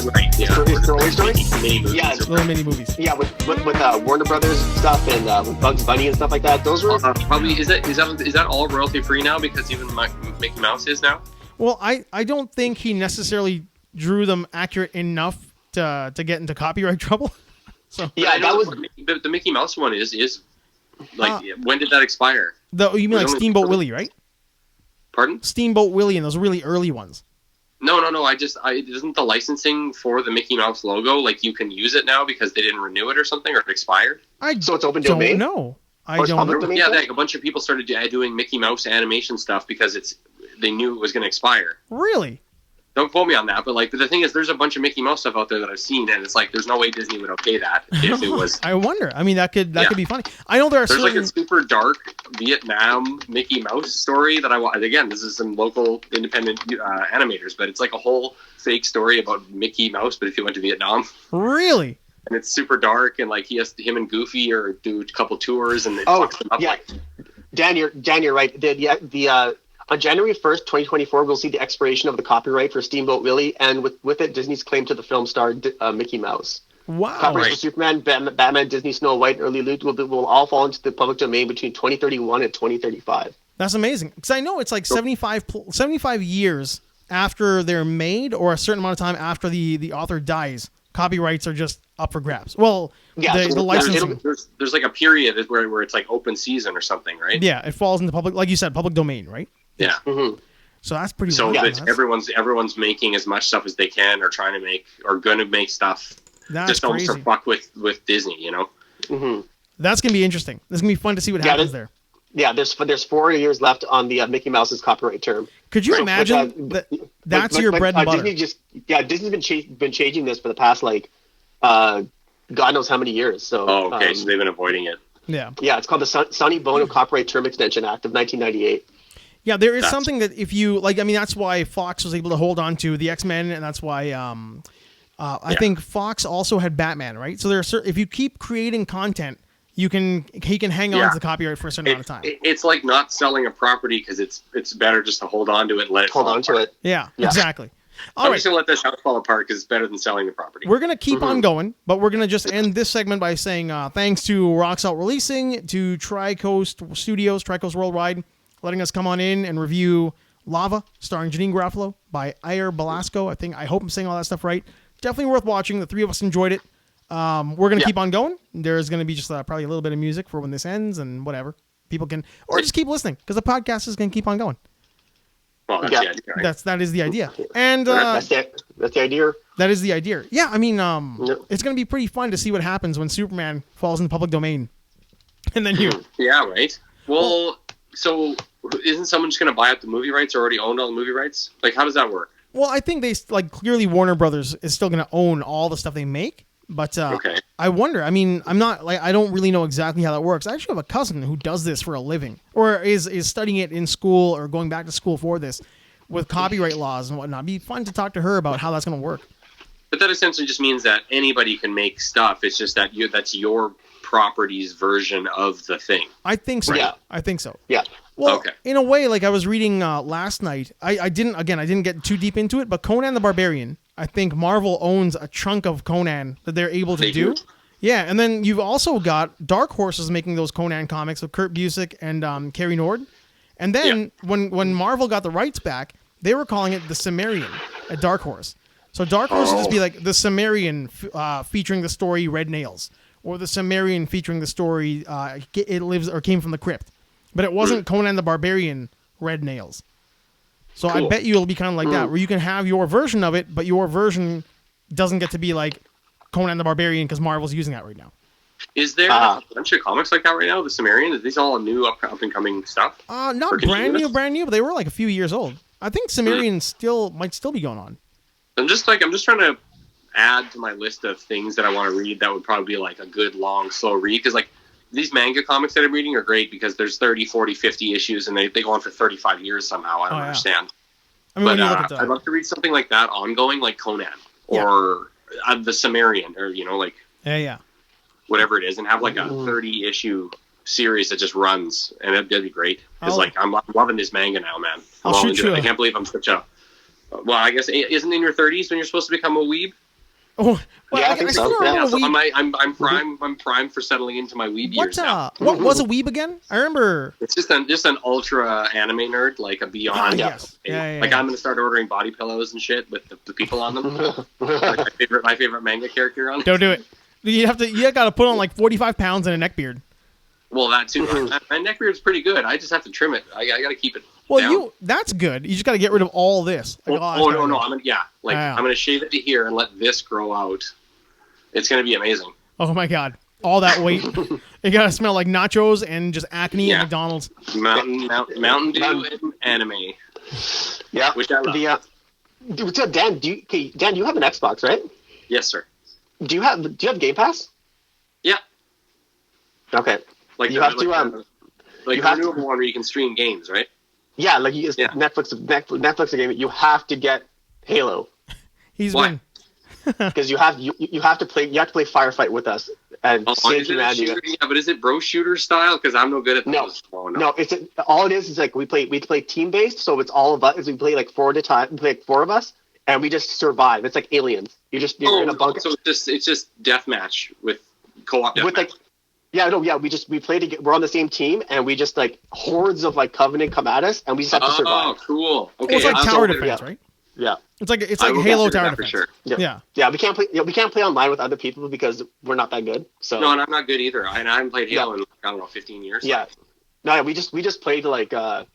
right? Right. Yeah. His throwaway stories. Mini movies. Yeah, little mini movies. Yeah, with Warner Brothers stuff and with Bugs Bunny and stuff like that. Those were probably is that all royalty free now because even Mickey Mouse is now. Well, I don't think he necessarily drew them accurate enough to get into copyright trouble. So yeah, that was the Mickey Mouse one is like when did that expire? You mean like Steamboat Willie, right? Pardon? Steamboat Willie and those really early ones. No. Isn't the licensing for the Mickey Mouse logo like you can use it now because they didn't renew it or something or it expired? So it's open domain? No, I don't know. Domain yeah, like a bunch of people started doing Mickey Mouse animation stuff because they knew it was going to expire. Really? Don't quote me on that, but the thing is, there's a bunch of Mickey Mouse stuff out there that I've seen, and it's like there's no way Disney would okay that if it was. I wonder. I mean, that could be funny. I know there's like a super dark Vietnam Mickey Mouse story that I want. Again, this is some local independent animators, but it's like a whole fake story about Mickey Mouse, but if you went to Vietnam. Really? And it's super dark, and like him and Goofy or do a couple tours, and it fucks them up. Yeah. Dan, you're right. On January 1st, 2024, we'll see the expiration of the copyright for Steamboat Willie, and with it, Disney's claim to the film star Mickey Mouse. Wow. Copyrights for Superman, Batman, Disney, Snow White, and Early Loot will all fall into the public domain between 2031 and 2035. That's amazing. Because I know it's like 75 years after they're made or a certain amount of time after the author dies. Copyrights are just up for grabs. Well, yeah, the licensing. There's like a period where it's like open season or something, right? Yeah, it falls into public, like you said, public domain, right? Yeah. Mm-hmm. So that's pretty. So wild. Everyone's making as much stuff as they can, or trying to make, or going to make stuff. That's just don't crazy. fuck with Disney, you know. Mm-hmm. That's gonna be interesting. This is gonna be fun to see what happens there. Yeah, there's 4 years left on the Mickey Mouse's copyright term. Could you imagine that's your bread and butter? Disney's been changing this for the past God knows how many years. So so they've been avoiding it. Yeah, it's called the Sonny Bono Copyright Term Extension Act of 1998. Yeah, there is something that if you like, I mean, that's why Fox was able to hold on to the X-Men, and that's why I think Fox also had Batman, right? So if you keep creating content, he can hang on to the copyright for a certain amount of time. It's like not selling a property because it's better just to hold on to it and let it hold on to it. Yeah, exactly. I'm just going to let this house fall apart because it's better than selling the property. We're going to keep on going, but we're going to just end this segment by saying thanks to Rocks Out Releasing, to Tri-Coast Studios, Tri-Coast Worldwide, letting us come on in and review Lava, starring Janine Garofalo, by Ayer Belasco. I hope I'm saying all that stuff right. Definitely worth watching. The three of us enjoyed it. We're going to keep on going. There's going to be just probably a little bit of music for when this ends and whatever. People can, or just keep listening because the podcast is going to keep on going. Well, that's the idea, right? That is the idea. And that's the idea. That is the idea. Yeah, I mean, it's going to be pretty fun to see what happens when Superman falls in the public domain. And then you. Yeah, right. Well, so isn't someone just going to buy up the movie rights or already owned all the movie rights? Like, how does that work? Well, I think clearly Warner Brothers is still going to own all the stuff they make. But I wonder. I mean, I don't really know exactly how that works. I actually have a cousin who does this for a living, or is studying it in school or going back to school for this, with copyright laws and whatnot. It'd be fun to talk to her about how that's going to work. But that essentially just means that anybody can make stuff. It's just that that's your property's version of the thing. I think so. Yeah. I think so. Yeah. Well, in a way, like I was reading last night. I didn't get too deep into it, but Conan the Barbarian. I think Marvel owns a chunk of Conan that they're able to do. Yeah, and then you've also got Dark Horse making those Conan comics with Kurt Busiek and Cary Nord. And then when Marvel got the rights back, they were calling it the Cimmerian at Dark Horse. So Dark Horse would just be like the Cimmerian featuring the story Red Nails, or the Cimmerian featuring the story It Lives or Came from the Crypt. But it wasn't Conan the Barbarian Red Nails. So cool. I bet you it'll be kind of like that, where you can have your version of it, but your version doesn't get to be like Conan the Barbarian because Marvel's using that right now. Is there a bunch of comics like that right now? The Cimmerian? Are these all new up and coming stuff? Not brand new, but they were like a few years old. I think Cimmerian might still be going on. I'm just trying to add to my list of things that I want to read that would probably be like a good, long, slow read. Because like these manga comics that I'm reading are great because there's 30, 40, 50 issues and they go on for 35 years somehow. I don't understand. I mean, but I'd love to read something like that ongoing, like Conan or the Cimmerian, or like whatever it is, and have like a 30-issue series that just runs, and that'd be great. Because like I'm loving this manga now, man. I can't believe I'm such a Well, I guess isn't in your 30s when you're supposed to become a weeb? Oh, well, Yeah, I think so. Yeah, so weeb. I'm prime. I'm prime for settling into my weeb years now. What was a weeb again? I remember. It's just an ultra anime nerd, like a beyond. Yes. Yeah, like I'm gonna start ordering body pillows and shit with the people on them. Like my favorite manga character on. Don't do it. You got to put on like 45 pounds and a neck beard. Well, that too. My neck beard's pretty good. I just have to trim it. I got to keep it. Well, down. that's good. You just got to get rid of all this. Like, no. I'm gonna shave it to here and let this grow out. It's gonna be amazing. Oh my god, all that weight. You gotta smell like nachos and just acne at McDonald's. Mountain Dew and anime. Yeah. Which I love. Dan, do you have an Xbox, right? Yes, sir. Do you have Game Pass? Yeah. Okay. Like you have to like the renewable one where you can stream games, right? Yeah, like Netflix game. You have to get Halo. Why? Because you have to play Firefight with us and save humanity. Yeah, but is it bro shooter style? Because I'm no good at those. No. It's all it is like we play team based, so it's all of us. We play like 4 at a time. We play like 4 of us, and we just survive. It's like Aliens. You're in a bunker. So it's just deathmatch with co-op deathmatch. We play together. We're on the same team, and we just like hordes of like Covenant come at us, and we just have to survive. Oh, cool. Okay, it's like tower defense, right? Yeah, it's like Halo tower defense. For sure. Yeah. We can't play online with other people because we're not that good. So no, and I'm not good either. I haven't played Halo in 15 years. Yeah, no, we just played to like just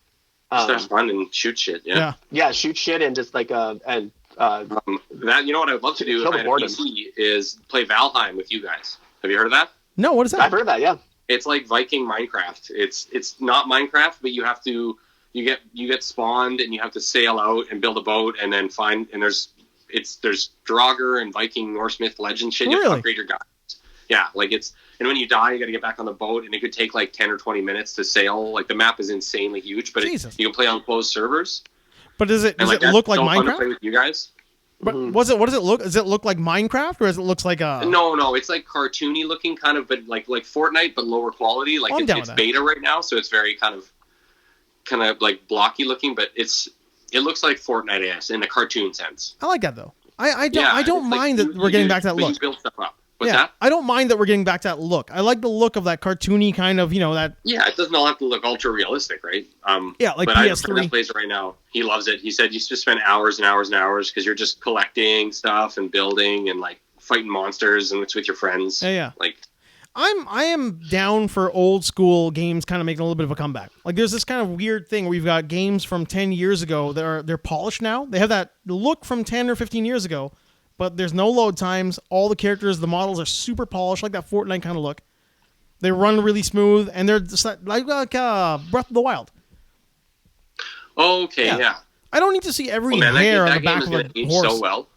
have fun and shoot shit. Yeah, shoot shit and just like that. You know what I'd love to do if I had a PC is play Valheim with you guys. Have you heard of that? No, what is that? I've heard of that. Yeah, it's like Viking Minecraft. It's not Minecraft, but you have to you get spawned and you have to sail out and build a boat and then there's Draugr and Viking Norse myth legend shit. You have to upgrade your guys. Yeah, like and when you die, you got to get back on the boat, and it could take like 10 or 20 minutes to sail. Like the map is insanely huge, but you can play on closed servers. But does it look like Minecraft? Fun to play with you guys. But what does it look? Does it look like Minecraft, or does it looks like a? No, it's like cartoony looking, kind of, but like Fortnite, but lower quality. Like it's beta right now, so it's very kind of like blocky looking, but it looks like Fortnite in the cartoon sense. I like that though. I don't mind that we're getting back to that look. You build stuff up. What's that? I don't mind that we're getting back to that look. I like the look of that cartoony kind of, that. Yeah, it doesn't all have to look ultra realistic, right? Like but PS3. I have a friend that plays it right now. He loves it. He said you just spend hours and hours and hours because you're just collecting stuff and building and like fighting monsters, and it's with your friends. Yeah. Like, I am down for old school games kind of making a little bit of a comeback. Like there's this kind of weird thing where you've got games from 10 years ago that they're polished now. They have that look from 10 or 15 years ago. But there's no load times. All the characters, the models are super polished, like that Fortnite kind of look. They run really smooth, and they're just like Breath of the Wild. Okay, yeah. I don't need to see every hair on the back of a horse. So well.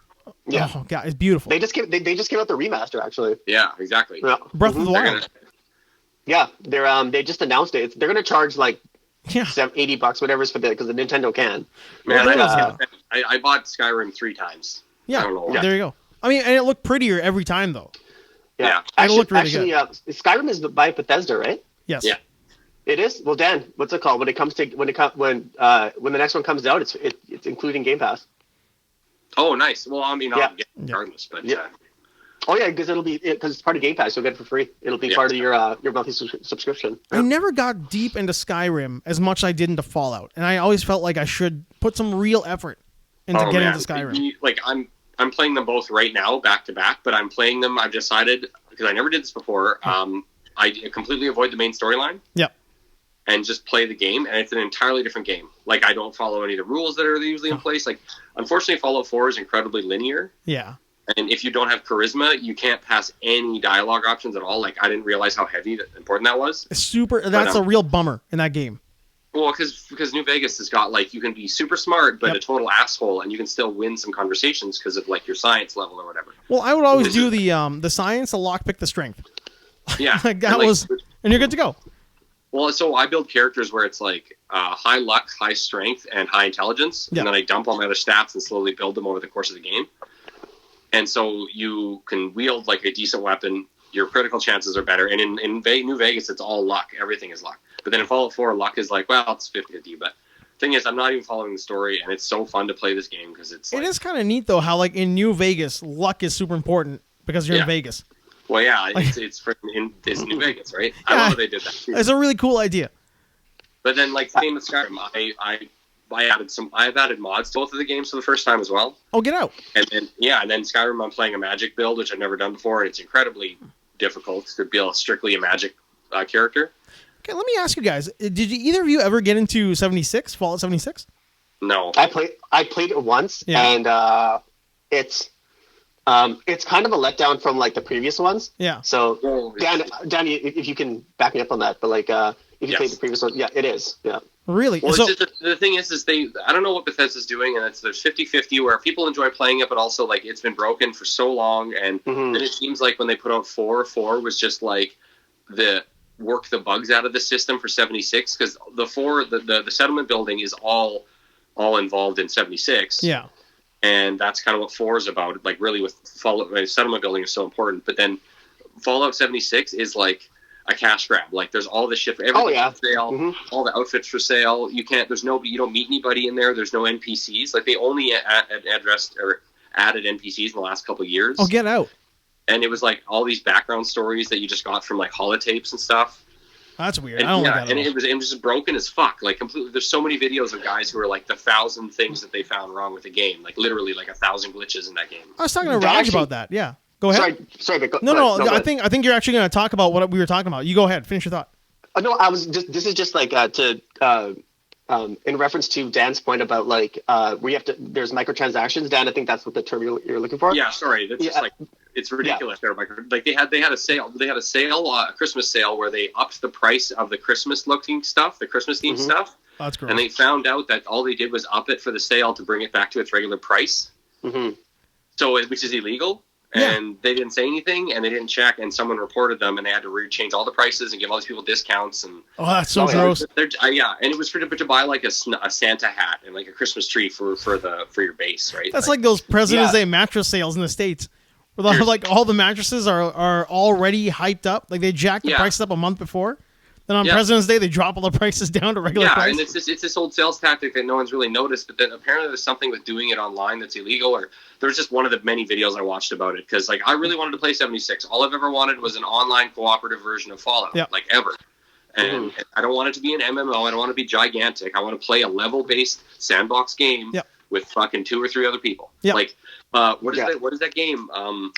Yeah. Oh god, it's beautiful. They just came out the remaster actually. Yeah, exactly. Yeah. Breath of the Wild. They just announced it. They're gonna charge like $80 whatever for because the Nintendo can. Man, I bought Skyrim 3 times. Yeah, there you go. I mean, and it looked prettier every time, though. Yeah. It looked really good. Skyrim is by Bethesda, right? Yes. Yeah. It is. Well, Dan, what's it called when the next one comes out? It's including Game Pass. Oh, nice. Well, I mean, I'll get it regardless, but Oh yeah, because it's part of Game Pass. You'll get it for free. It'll be part of your monthly subscription. I never got deep into Skyrim as much as I did into Fallout, and I always felt like I should put some real effort into getting into Skyrim. I'm playing them both right now, back to back, but I'm playing them. I've decided, because I never did this before, I completely avoid the main storyline. Yep. And just play the game, and it's an entirely different game. Like, I don't follow any of the rules that are usually in place. Like, unfortunately, Fallout 4 is incredibly linear. Yeah. And if you don't have charisma, you can't pass any dialogue options at all. Like, I didn't realize how important that was. That's a real bummer in that game. Well, because New Vegas has got, like, you can be super smart, but a total asshole, and you can still win some conversations because of, like, your science level or whatever. Well, I would always do the science, the lockpick, the strength. Yeah. And you're good to go. Well, so I build characters where it's, like, high luck, high strength, and high intelligence, and then I dump all my other stats and slowly build them over the course of the game. And so you can wield, like, a decent weapon. Your critical chances are better. And in New Vegas, it's all luck. Everything is luck. But then in Fallout 4, luck is like, well, it's 50-50. But Thing is, I'm not even following the story, and it's so fun to play this game because it's. It is kind of neat though how like in New Vegas, luck is super important because you're in Vegas. Well, yeah, it's New Vegas, right? I love that they did that. Too. It's a really cool idea. But then, like same with Skyrim, I've added mods to both of the games for the first time as well. Oh, get out! And then Skyrim, I'm playing a magic build, which I've never done before, and it's incredibly difficult to build strictly a magic character. Okay, let me ask you guys: did either of you ever get into Fallout 76? No, I played it once, and it's kind of a letdown from like the previous ones. Yeah. So Danny, if you can back me up on that, but like if you played the previous one, it is. Yeah. Really? Well, the thing is I don't know what Bethesda's doing, and there's 50-50 where people enjoy playing it, but also like it's been broken for so long, and then it seems like when they put out 4 was just like work the bugs out of the system for 76 because the settlement building is all involved in 76. Yeah. And that's kind of what 4 is about. Like really with Fallout, settlement building is so important, but then Fallout 76 is like a cash grab. Like there's all this shit for everything for sale, all the outfits for sale. You don't meet anybody in there. There's no NPCs. Like they only addressed or added NPCs in the last couple of years. Oh, get out. And it was like all these background stories that you just got from like holotapes and stuff. That's weird. And, I don't like that. And it was just broken as fuck. Like completely. There's so many videos of guys who are like the 1,000 things that they found wrong with the game. Like literally like 1,000 glitches in that game. I was talking to Raj about that. Yeah. Go ahead. Sorry, but no. I think you're actually going to talk about what we were talking about. You go ahead. Finish your thought. No, I was just. This is just like in reference to Dan's point about like where you have to. There's microtransactions. Dan, I think that's what the term you're looking for. Yeah, sorry. That's just like it's ridiculous. Yeah. Like they had a sale. They had a sale, a Christmas sale, where they upped the price of the Christmas looking stuff, the Christmas themed stuff. Oh, that's great. And they found out that all they did was up it for the sale to bring it back to its regular price. So, which is illegal. And they didn't say anything, and they didn't check, and someone reported them, and they had to change all the prices and give all these people discounts. And that's so gross. And it was to buy like a Santa hat and like a Christmas tree for your base, right? That's like those President's Day mattress sales in the States, where like all the mattresses are already hyped up, like they jack the prices up a month before. Then on President's Day, they drop all the prices down to regular price. And it's this old sales tactic that no one's really noticed. But then apparently there's something with doing it online that's illegal. Or there's just one of the many videos I watched about it. Because like I really wanted to play 76. All I've ever wanted was an online cooperative version of Fallout, like ever. And I don't want it to be an MMO. I don't want it to be gigantic. I want to play a level-based sandbox game with fucking 2 or 3 other people. Like what is that game?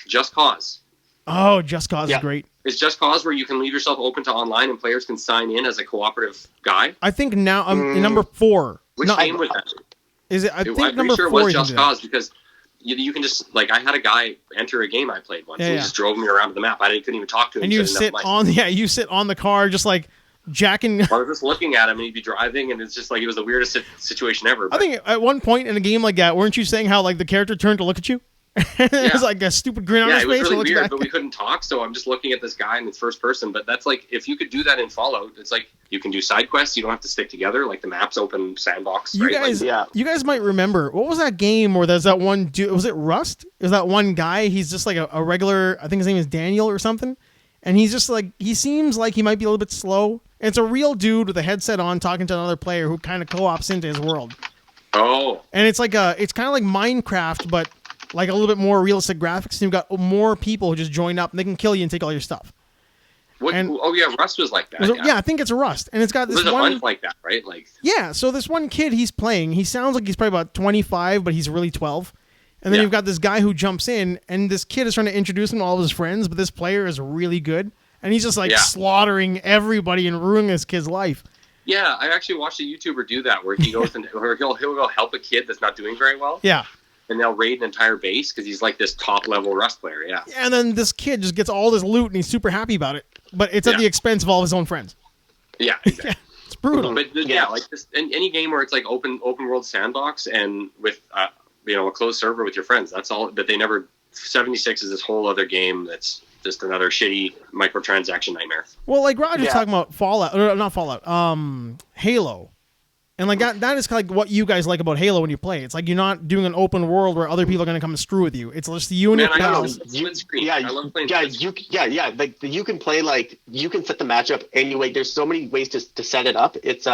Just Cause. Oh, Just Cause is great. Is Just Cause where you can leave yourself open to online and players can sign in as a cooperative guy? I think now I'm number 4. Which game was that? Is it? I'm pretty sure it was Just Cause because you can just like I had a guy enter a game I played once. He just drove me around to the map. couldn't even talk to him. And you sit on the car just like jacking. I was just looking at him and he'd be driving, and it's just like it was the weirdest situation ever. But I think at one point in a game like that, weren't you saying how like the character turned to look at you? It was like a stupid grin on his face. Yeah, it was really weird, but we couldn't talk, so I'm just looking at this guy in the first person. But that's like, if you could do that in Fallout, it's like you can do side quests. You don't have to stick together. Like the map's open sandbox. You guys might remember, what was that game where there's that one dude? Was it Rust? Is that one guy? He's just like a regular. I think his name is Daniel or something. And he's just like, he seems like he might be a little bit slow. And it's a real dude with a headset on talking to another player who kind of co-ops into his world. Oh. And it's like it's kind of like Minecraft, but like a little bit more realistic graphics, and you've got more people who just join up, and they can kill you and take all your stuff. Rust was like that. I think it's a Rust, and it's got this one. There's a bunch like that, right? Like so this one kid he's playing, he sounds like he's probably about 25, but he's really 12. And then you've got this guy who jumps in, and this kid is trying to introduce him to all of his friends, but this player is really good, and he's just like slaughtering everybody and ruining this kid's life. Yeah, I actually watched a YouTuber do that, where he goes where he'll go help a kid that's not doing very well. Yeah. And they'll raid an entire base because he's like this top level Rust player, And then this kid just gets all this loot and he's super happy about it, but it's at the expense of all of his own friends. Yeah, exactly. It's brutal. But like this, any game where it's like open world sandbox and with a closed server with your friends. That's all. But they never. 76 is this whole other game that's just another shitty microtransaction nightmare. Well, like Roger's talking about Fallout, or not Fallout, Halo. And like that is kind of like what you guys like about Halo when you play. It's like you're not doing an open world where other people are going to come and screw with you. It's just you and your pals. I love playing. Like you can play, like you can set the matchup anyway. There's so many ways to set it up. It's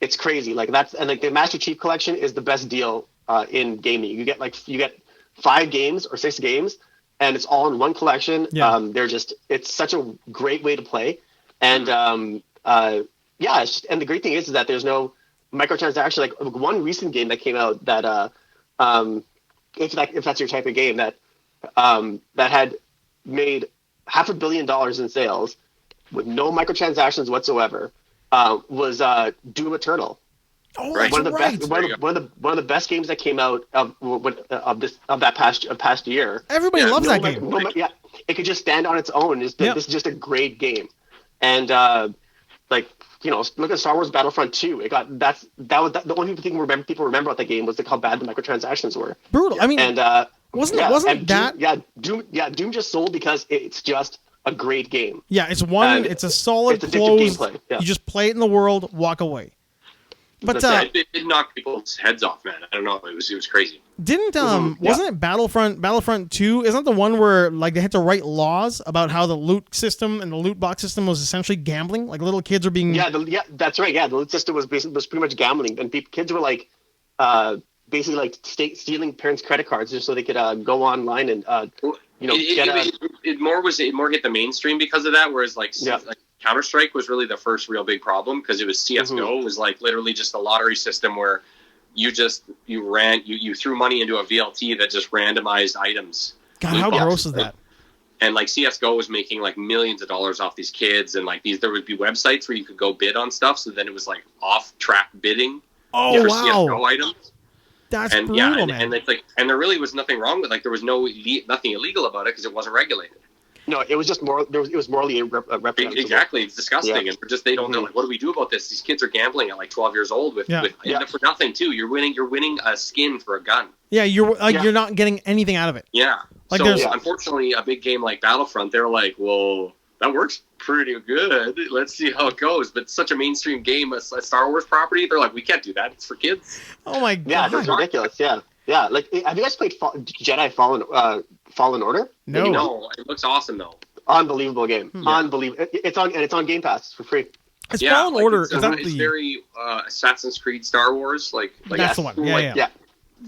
it's crazy. Like the Master Chief Collection is the best deal in gaming. You get 5 games or 6 games, and it's all in one collection. Yeah. It's such a great way to play, and and the great thing is that there's no microtransaction. Like one recent game that came out that if that's your type of game that had made $500 million in sales with no microtransactions whatsoever was Doom Eternal. Oh, Right. that's One of the best games that came out of that past year. Everybody loves that game. It could just stand on its own. This is just a great game, and look at Star Wars Battlefront 2. The only thing people remember about that game was how bad the microtransactions were. Brutal. I mean, and wasn't that? Doom just sold because it's just a great game. Yeah, it's a solid closed. Gameplay. Yeah. You just play it in the world, walk away. But it knocked people's heads off, man. I don't know. It was crazy. Wasn't it Battlefront 2? Isn't that the one where like they had to write laws about how the loot system and the loot box system was essentially gambling? Like little kids are being that's right. Yeah, the loot system was pretty much gambling, and kids were like basically like stealing parents' credit cards just so they could go online and it more hit the mainstream because of that, whereas like Counter-Strike was really the first real big problem because it was CSGO. It was like literally just a lottery system where you threw money into a VLT that just randomized items. God, how gross is that? And like CSGO was making like millions of dollars off these kids, and like there would be websites where you could go bid on stuff. So then it was like off-track bidding for CSGO items. That's brutal, man. And it's like, and there really was nothing wrong with there was nothing illegal about it because it wasn't regulated. No, it was just it was morally reprehensible. Exactly, it's disgusting, and they don't know. Like, what do we do about this? These kids are gambling at like 12 years old with for nothing too. You're winning a skin for a gun. Yeah, you're not getting anything out of it. Yeah. Like unfortunately, a big game like Battlefront, they're like, well, that works pretty good. Let's see how it goes. But such a mainstream game, a Star Wars property, they're like, we can't do that. It's for kids. Oh my god. Yeah, that's ridiculous. Yeah. Yeah, like have you guys played Jedi Fallen Order? No, it looks awesome though. Unbelievable game, unbelievable. It's on Game Pass for free. It's Fallen Order. It's very Assassin's Creed, Star Wars, like that's the one. Yeah.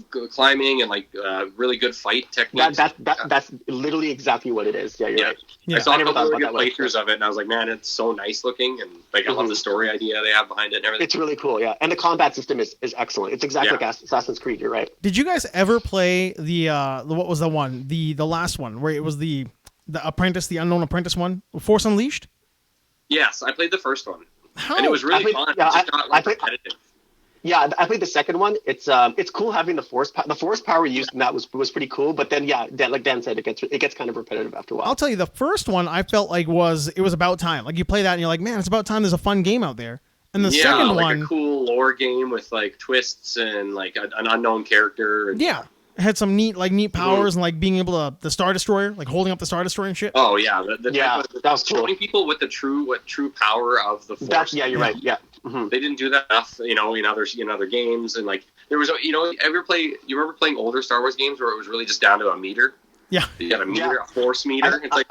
Climbing and like really good fight techniques. That's literally exactly what it is. Yeah, you're right. Yeah. I saw a couple really good playthroughs of it, and I was like, man, it's so nice looking, and like I love the story idea they have behind it and everything. It's really cool, yeah. And the combat system is excellent. It's exactly like Assassin's Creed. You're right. Did you guys ever play the what was the one, the last one where it was the apprentice, the unknown apprentice one, Force Unleashed? Yes, I played the first one, How? and it was really fun. Yeah, it's just not competitive. Yeah, I played the second one. It's cool having the force power used in that was pretty cool. But then like Dan said, it gets kind of repetitive after a while. I'll tell you, the first one I felt like it was about time. Like you play that and you're like, man, it's about time. There's a fun game out there. And the second one, a cool lore game with like twists and like an unknown character. And, it had some neat powers and like being able to the Star Destroyer, like holding up the Star Destroyer and shit. Oh yeah, that was cool. Showing people what true power of the Force. You're right. Yeah. Mm-hmm. They didn't do that enough, in other games, and like there was, you remember playing older Star Wars games where it was really just down to a meter? Yeah, you got a meter, a Force meter. It's like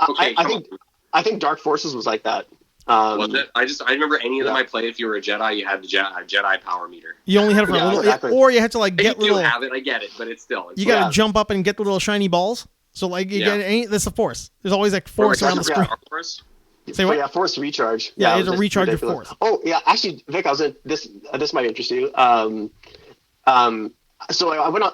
I think Dark Forces was like that. Was it? I remember any of them I played. If you were a Jedi, you had the Jedi power meter. You only had it for a little, exactly. Or you had to like get little. You do have it, I get it, but it's you got to jump up and get the little shiny balls. So like you get that's the Force. There's always like Force around the screen. Say what? Yeah, Force recharge. Yeah, it's a recharge your Force. Oh yeah, actually, Vic, this might interest you. So I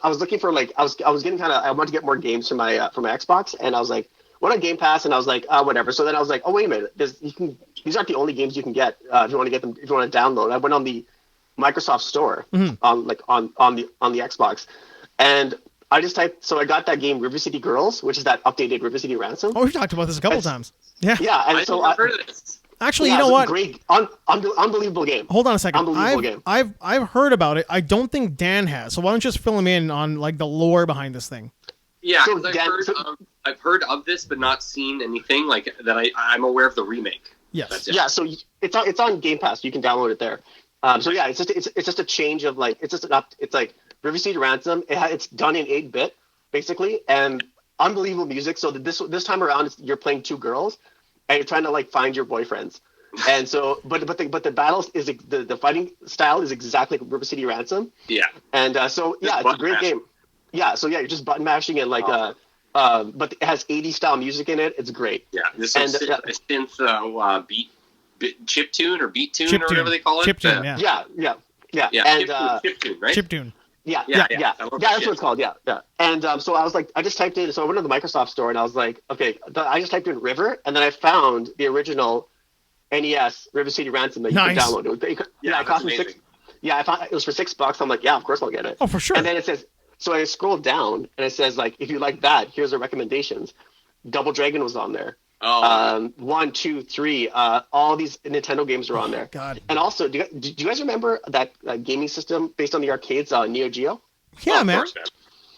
was looking for I was getting I wanted to get more games for my Xbox, and I was like, went on Game Pass, and I was like, whatever. So then I was like, oh wait a minute, these aren't the only games you can get if you want to get them, if you want to download. I went on the Microsoft Store on the Xbox, and I just typed. So I got that game River City Girls, which is that updated River City Ransom. Oh, we've talked about this a couple times. Yeah. Yeah, and I've heard of this. Actually, you know what? Great, unbelievable game. Hold on a second. Unbelievable game. I've heard about it. I don't think Dan has. So why don't you just fill him in on like the lore behind this thing? Yeah, because I've heard of this, but not seen anything like that. I'm aware of the remake. Yes. Yeah. So it's on Game Pass. You can download it there. So yeah, it's just a change of like it's like River City Ransom. It's done in 8-bit basically, and unbelievable music. So this time around, you're playing two girls, and you're trying to like find your boyfriends. And so, but the battles is the fighting style is exactly like River City Ransom. Yeah. And so yeah, it's a great game. Yeah, so yeah, you're just button mashing and like but it has 80s style music in it. It's great. Yeah, this is a synth beat chiptune or beat tune or whatever they call it. Chiptune, yeah. And chiptune, right? Chiptune. Yeah. That's what it's called. Yeah. And so I was like, I just typed in. So I went to the Microsoft store and I was like, okay, I just typed in River, and then I found the original NES River City Ransom that you could download. It cost me $6. Yeah, I found it was for $6. I'm like, yeah, of course I'll get it. Oh, for sure. And then it says. So I scrolled down, and it says, like, if you like that, here's the recommendations. Double Dragon was on there. 1, 2, 3. All these Nintendo games are on there. God. And also, do you guys remember that gaming system based on the arcades, Neo Geo? Yeah, man.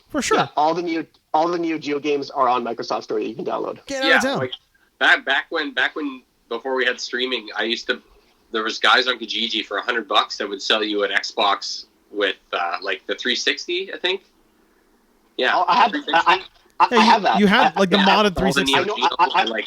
For sure. Yeah, all the Neo Geo games are on Microsoft Store that you can download. Get out of town. Like, back when before we had streaming, there was guys on Kijiji for $100 that would sell you an Xbox with like the 360, I think. Yeah, I have that. You have like the modded 360.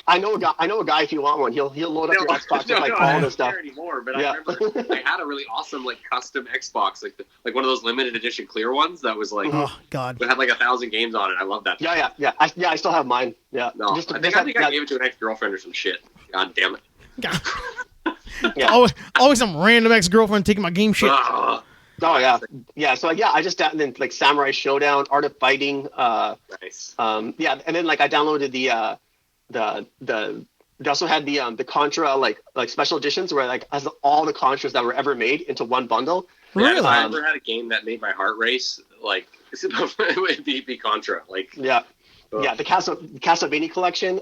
I know a guy. If you want one, he'll load up your Xbox with like all this stuff. Anymore, but I remember I had a really awesome like custom Xbox, like one of those limited edition clear ones that was like God, it had like 1,000 games on it. I love that. Yeah. I still have mine. Yeah. No, I think I gave it to an ex-girlfriend or some shit. God damn it. Yeah. Always some random ex-girlfriend taking my game shit. Oh yeah. So I just downloaded like Samurai Showdown, Art of Fighting. Nice. And then like I downloaded they also had the Contra like special editions where like has all the Contras that were ever made into one bundle. Really? If I ever had a game that made my heart race, like it would be Contra. Like yeah, the Castlevania collection.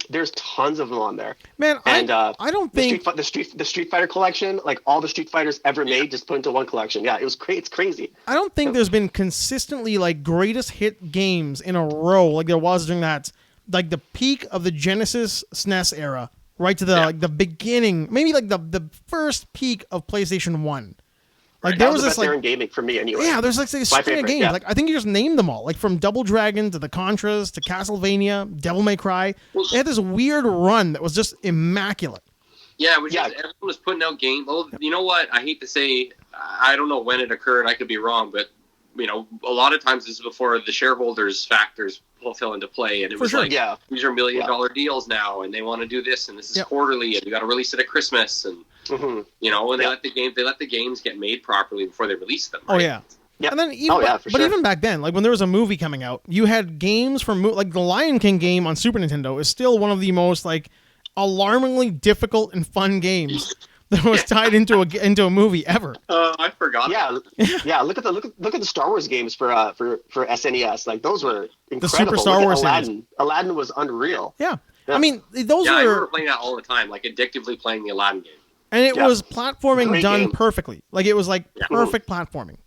There's tons of them on there. Man, and I don't think the Street Fighter collection, like all the Street Fighters ever made, just put into one collection. Yeah, it's crazy. I don't think there's been consistently like greatest hit games in a row like there was during that, like the peak of the Genesis SNES era, right to the like the beginning, maybe like the first peak of PlayStation 1. Like there was the this best era in gaming for me anyway. Yeah, there's like this string of games. Yeah. Like I think you just named them all. Like from Double Dragon to the Contras to Castlevania, Devil May Cry. They had this weird run that was just immaculate. Yeah, everyone was putting out games. Well, you know what? I hate to say, I don't know when it occurred. I could be wrong, but you know, a lot of times this is before the shareholders factors fell into play, and it was these are $1 million deals now, and they want to do this, and this is quarterly, and you got to release it at Christmas, and you know, and they let the games get made properly before they release them. Right? Oh yeah. Yeah. And then even back then, like when there was a movie coming out, you had games from like the Lion King game on Super Nintendo is still one of the most like alarmingly difficult and fun games that was tied into a movie ever. I forgot. Yeah. Look at the Star Wars games for SNES. Like those were incredible. The Super Star Wars Aladdin. Aladdin was unreal. Yeah. I mean, those were. I remember playing that all the time, like addictively playing the Aladdin game. And it was platforming done perfectly. Like it was like perfect platforming.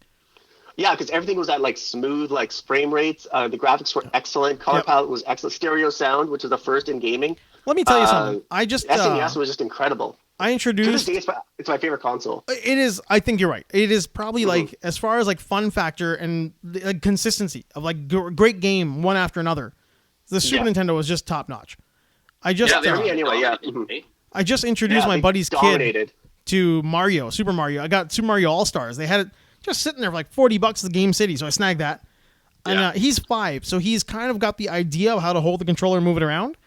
Yeah, because everything was at like smooth like frame rates. The graphics were excellent. Color palette was excellent. Stereo sound, which is the first in gaming. Let me tell you something. SNES was just incredible. I introduced. To this day, it's my favorite console. It is. I think you're right. It is probably like as far as like fun factor and like consistency of like great game one after another. The Super Nintendo was just top notch. I just I just introduced my buddy's kid to Mario, Super Mario. I got Super Mario All Stars. They had it just sitting there for like $40 at the Game City, so I snagged that. And he's 5, so he's kind of got the idea of how to hold the controller and move it around.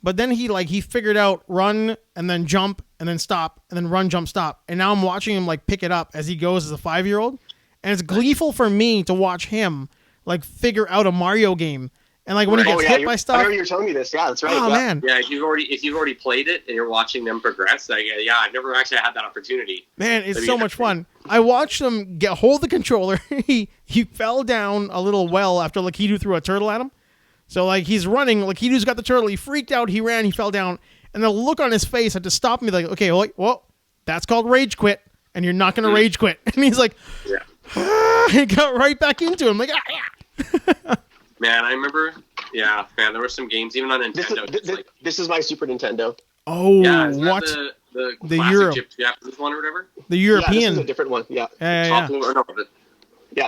But then he figured out run and then jump and then stop and then run, jump, stop. And now I'm watching him like pick it up as he goes as a 5-year-old. And it's gleeful for me to watch him like figure out a Mario game. And like when he gets hit by stuff. I remember you were telling me this. Yeah, that's right. Oh man. Yeah, if you've already played it and you're watching them progress, I've never actually had that opportunity. Man, it's so much fun. I watched him hold the controller. he fell down a little well after Lakitu threw a turtle at him. So, like, he's running. Lakitu's got the turtle. He freaked out. He ran. He fell down. And the look on his face had to stop me. Like, okay, well, that's called rage quit. And you're not going to rage quit. And he's like, he got right back into him. Like, Man, I remember, there were some games, even on Nintendo. This is my Super Nintendo. Oh, what? The classic Japanese one or whatever? The European. Yeah, this is a different one.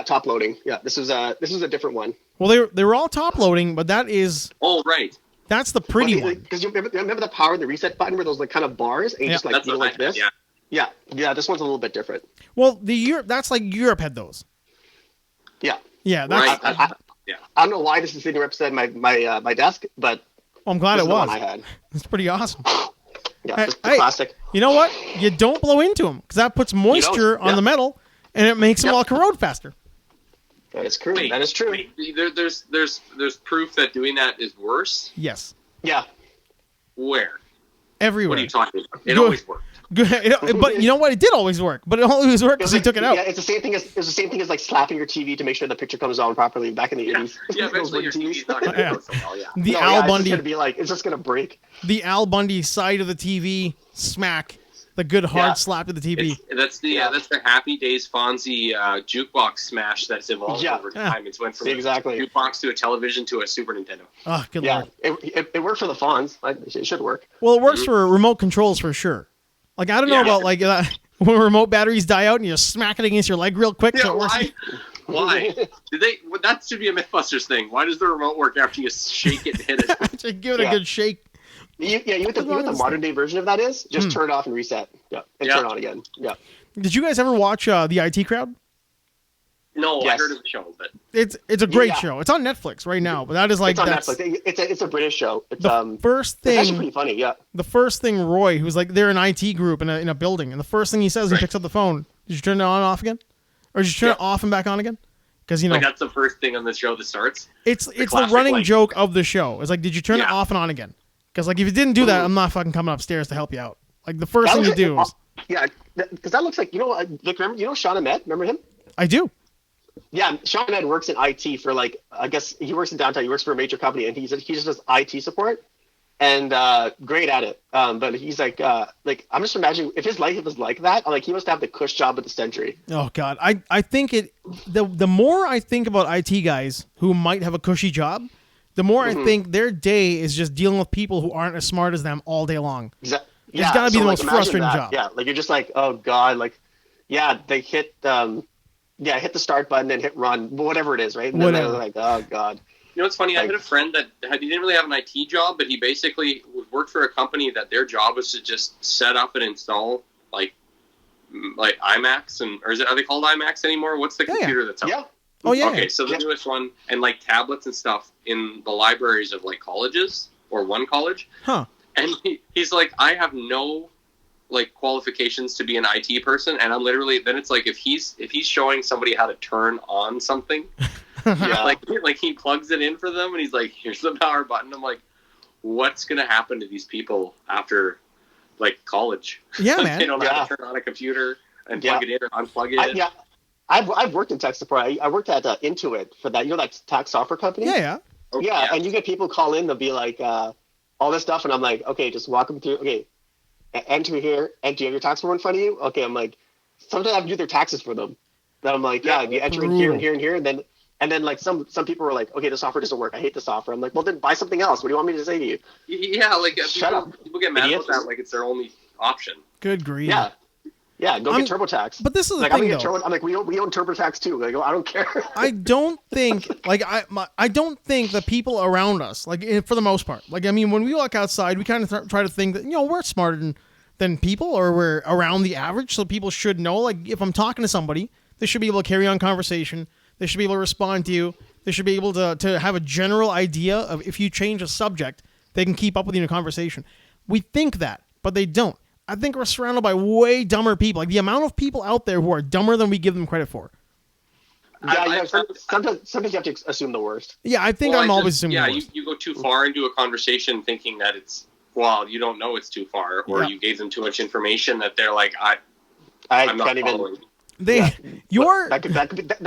Top loading. Yeah, this was a different one. Well, they were all top loading, but that is. Oh right. That's the pretty one. Because you remember the power and the reset button where those like kind of bars and you just like That's you know, what like this. Yeah. This one's a little bit different. Well, that's like Europe had those. Yeah. Yeah, that's Right. I don't know why this is sitting right beside my desk, but I'm glad this it is the was. one I had. It's pretty awesome. Yeah, Hey, it's the classic. You know what? You don't blow into them because that puts moisture on the metal and it makes them all corrode faster. That is true. Wait, that is true. Wait, there's proof that doing that is worse. Yes. Yeah. Where? Everywhere. What are you talking about? It Good. always worked. Good. But you know what? It did always work. But it always worked because he took it out. Yeah, it's the same thing as like slapping your TV to make sure the picture comes on properly back in the 80s. Yeah, eventually your TV's not going to go so well. Yeah. The No, Al it's Bundy. just gonna be like it's just gonna break. The Al Bundy side of the TV smack. The good hard slap to the TV. That's the Happy Days Fonzie jukebox smash that's evolved over time. It's went from a jukebox to a television to a Super Nintendo. Oh, good lord. It worked for the Fonz. It should work. Well, it works for remote controls for sure. Like, I don't know about like when remote batteries die out and you smack it against your leg real quick. Yeah, so it works. Why? That should be a Mythbusters thing. Why does the remote work after you shake it and hit it? Just give it a good shake. You know what the modern day version of that is? Just turn it off and reset. Yeah. And turn it on again. Yeah. Did you guys ever watch the IT Crowd? No, I heard of the show, but it's a great show. It's on Netflix right now, but that is like it's on Netflix. It's a British show. It's first thing. It's actually pretty funny. Yeah. The first thing Roy, who's like they're an IT group in a building, and the first thing he says, he picks up the phone. Did you turn it on and off again, or did you turn it off and back on again? Because like that's the first thing on the show that starts. It's the running joke of the show. It's like, did you turn it off and on again? Because like if you didn't do that, I'm not fucking coming upstairs to help you out. Like the first thing you do is because that looks like like remember Sean Ahmed? Remember him? I do. Yeah, Sean Ahmed works in IT for like I guess he works in downtown. He works for a major company and he just does IT support and great at it. But he's like I'm just imagining if his life was like that, like he must have the cush job of the century. Oh God, I think the more I think about IT guys who might have a cushy job, the more I think their day is just dealing with people who aren't as smart as them all day long. Exactly. It's got to be the most frustrating job. Yeah, like you're just like, oh God, like, they hit hit the start button and hit run, whatever it is, right? And then they're like, oh God. You know what's funny? I had a friend that he didn't really have an IT job, but he basically worked for a company that their job was to just set up and install like iMacs are they called iMacs anymore? What's the computer that's up? Yeah. Oh yeah. Okay, so the newest one and like tablets and stuff in the libraries of like colleges or one college. Huh. And he's like, I have no like qualifications to be an IT person, and I'm literally then it's like if he's showing somebody how to turn on something, like he plugs it in for them, and he's like, here's the power button. I'm like, what's gonna happen to these people after like college? Yeah, man. They don't know how to turn on a computer and plug it in or unplug it. I've worked in tech support. I worked at Intuit for that. You know that tax software company? Yeah. Okay, yeah, and you get people call in. They'll be like, all this stuff, and I'm like, okay, just walk them through. Okay, enter here. And do you have your tax form in front of you? Okay, I'm like, sometimes I have to do their taxes for them. Then I'm like, you enter in here and here and here, and then like some people were like, okay, the software doesn't work. I hate the software. I'm like, well, then buy something else. What do you want me to say to you? Yeah, like shut up. People get mad about that, like it's their only option. Good grief. Yeah, go get TurboTax. But this is the like, thing, though. I'm like, we own TurboTax too. Like, I don't care. I don't think, I don't think the people around us, like, for the most part, like, I mean, when we walk outside, we kind of try to think that, we're smarter than people, or we're around the average, so people should know, like, if I'm talking to somebody, they should be able to carry on conversation, they should be able to respond to you, they should be able to have a general idea of if you change a subject, they can keep up with you in a conversation. We think that, but they don't. I think we're surrounded by way dumber people. Like the amount of people out there who are dumber than we give them credit for. Yeah, sometimes you have to assume the worst. Yeah, I think I'm always assuming the worst. You go too far into a conversation thinking that you don't know it's too far, or you gave them too much information that they're like, I'm not following. That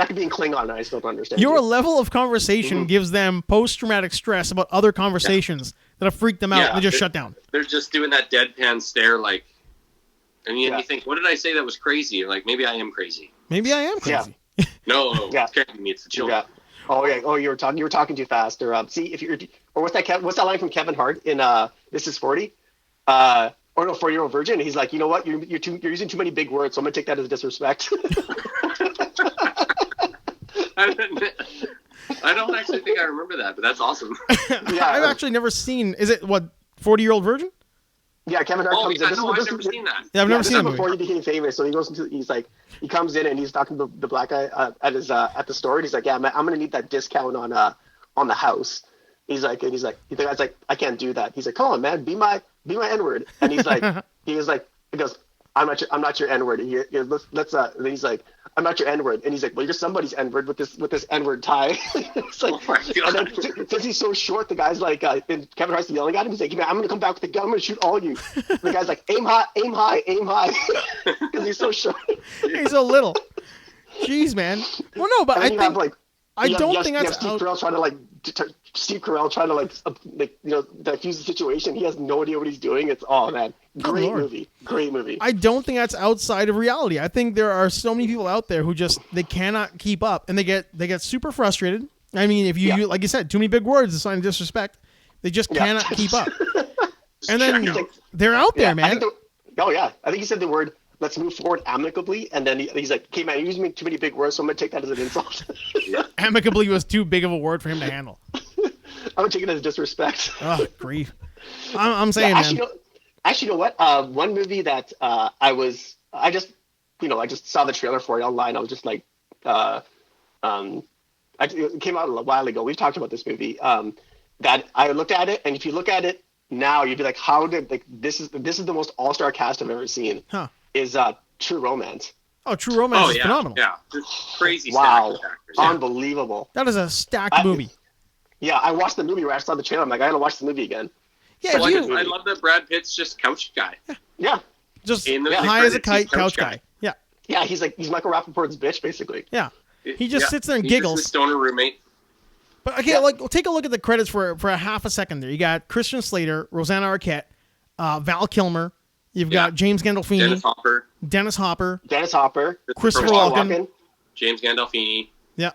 could be in Klingon, and I still don't understand. Your level of conversation gives them post-traumatic stress about other conversations that have freaked them out, and they just shut down. They're just doing that deadpan stare, like, and you think, what did I say that was crazy? Like, maybe I am crazy. Maybe I am crazy. No, it's me. It's the children. Yeah. Oh yeah. Oh, you were talking too fast. Or see if you're. Or what's that line from Kevin Hart in This Is 40? Or no, 40-Year-Old Virgin. He's like, you know what? You're using too many big words, so I'm gonna take that as disrespect. I don't actually think I remember that, but that's awesome. I've actually never seen. Is it what 40-Year-Old Virgin? Yeah, Kevin Hart comes in. I've never seen that. Yeah, I've never seen it before he became famous. So he goes into, he comes in and he's talking to the black guy at the store, and he's like, yeah, man, I'm gonna need that discount on the house. The guy's like, I can't do that. He's like, come on, man, be my N-word. And he's like, he goes, I'm not your N-word. Let's then he's like, I'm not your N-word. And he's like, well, you're somebody's N-word with this N-word tie. It's like, and then since he's so short, the guy's like, and Kevin Hart's yelling at him. He's like, man, I'm going to come back with the gun. I'm going to shoot all of you. The guy's like, aim high, aim high, aim high. Because he's so short. He's so little. Jeez, man. Well, no, but I don't think that's Steve Carell trying to diffuse the situation. He has no idea what he's doing. It's man. Great movie. I don't think that's outside of reality. I think there are so many people out there who they cannot keep up, and they get super frustrated. I mean, if you like you said, too many big words, it's a sign of disrespect. They just cannot keep up. And then they're out there, man. I think he said the word, let's move forward amicably, and then he's like, okay, man, you're using too many big words, so I'm going to take that as an insult. Amicably was too big of a word for him to handle. I'm going to take it as disrespect. Oh, grief. I'm saying, man. Actually, you know what? One movie that I just saw the trailer for it online. I was just like, it came out a while ago. We've talked about this movie. That I looked at it, and if you look at it now, you'd be like, how did this is the most all-star cast I've ever seen. Huh. Is True Romance. Oh, True Romance is phenomenal. Yeah, just crazy. Wow, actors, unbelievable. That is a stacked movie. I watched the movie right after I saw the trailer. I'm like, I gotta watch the movie again. Yeah, I love that Brad Pitt's just couch guy. Yeah. Just high as a kite, couch guy. Yeah. Yeah, he's Michael Rappaport's bitch, basically. Yeah. He just sits there and giggles. He's his stoner roommate. But okay, take a look at the credits for a half a second there. You got Christian Slater, Rosanna Arquette, Val Kilmer. You've got James Gandolfini. Dennis Hopper. Christopher Walken. James Gandolfini. Yeah.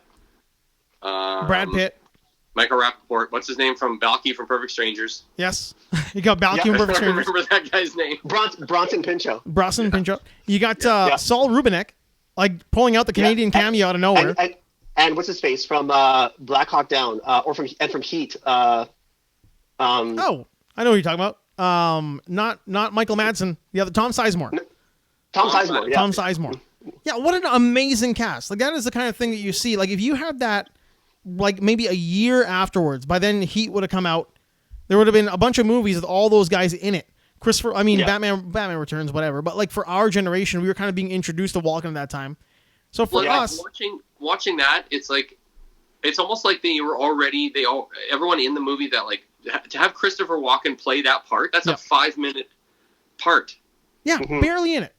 Brad Pitt. Michael Rappaport. What's his name from Balky from Perfect Strangers? Yes. You got Balky from Perfect Strangers. I remember that guy's name. Bronson Pinchot. Pinchot. You got Saul Rubinek, pulling out the Canadian cameo out of nowhere. And what's his face from Black Hawk Down, or from Heat. Oh, I know who you're talking about. Not Michael Madsen. The other Tom Sizemore. Tom Sizemore. Yeah. Tom Sizemore. Yeah, what an amazing cast. That is the kind of thing that you see. If you had that, maybe a year afterwards, by then Heat would have come out. There would have been a bunch of movies with all those guys in it. Batman Returns, whatever. But for our generation, we were kind of being introduced to Walken at that time. So for us, watching that, it's almost like everyone in the movie that to have Christopher Walken play that part. That's a 5-minute part. Yeah, barely in it.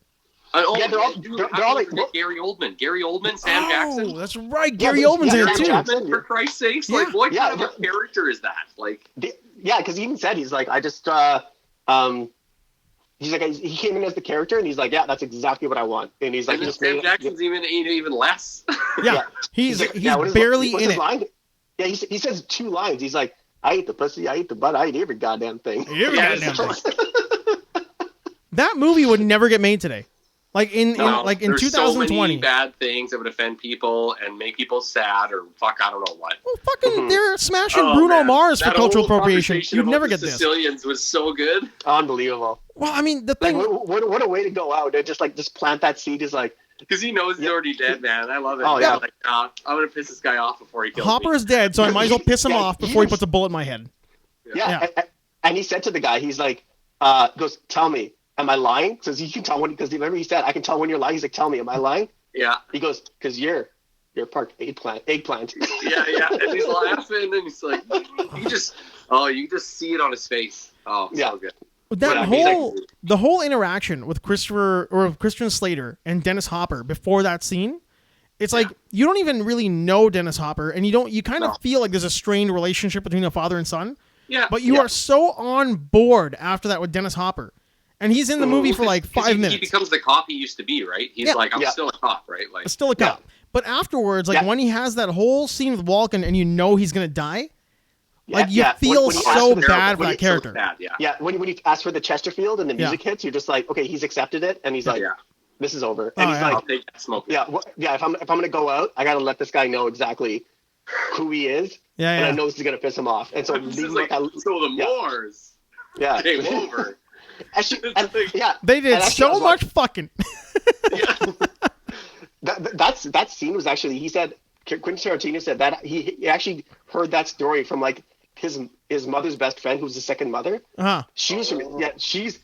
They're all like Gary Oldman, Sam Jackson. Oh, that's right. Gary Oldman's in it too. Jackson, for Christ's sakes, what kind of a character is that? Because he even said he's like, I just he's like, he came in as the character, and he's like, yeah, that's exactly what I want. And he's like, Sam Jackson's even less. Yeah, he's barely in it. Line? Yeah, he says 2 lines. He's like, I ate the pussy, I ate the butt, I ate every goddamn thing. That movie would never get made today. In 2020, so many bad things that would offend people and make people sad, or I don't know what. Well, they're smashing Bruno Mars for cultural appropriation. You'd never get this. Sicilians was so good, unbelievable. Well, I mean, the thing. What a way to go out! And just plant that seed is because he knows he's already dead, man. I love it. Oh yeah, I'm gonna piss this guy off before he kills Hopper me. is dead, so I might as well piss him off before he puts a bullet in my head. Yeah. And he said to the guy, he's like, goes, tell me. Am I lying? Because you can tell because remember he said, I can tell when you're lying. He's like, tell me, am I lying? Yeah. He goes, because you're part eggplant. Yeah. And he's laughing, and he's like, you just see it on his face. Oh, so good. The whole interaction with Christian Slater and Dennis Hopper before that scene, it's like you don't even really know Dennis Hopper, and you kind of feel like there's a strained relationship between a father and son. Yeah. But you are so on board after that with Dennis Hopper. And he's in the movie for 5 minutes. He becomes the cop he used to be, right? He's I'm still a cop, right? Still a cop. But afterwards, when he has that whole scene with Walken and you know he's going to die, you feel so bad for that character. When he asks for the Chesterfield and the music hits, you're just like, okay, he's accepted it, and he's like, this is over. And he's like, I'll take that smoke. If I'm going to go out, I got to let this guy know exactly who he is, Yeah, and I yeah. know this is gonna piss him off, and so It's leave just him like, with that. so the Moors Yeah, came over. Actually, It's like- yeah, They did and actually, I so was much fucking. that scene was actually, he said, Quentin Tarantino said that he actually heard that story from like his mother's best friend, who's the second mother. Uh-huh. She was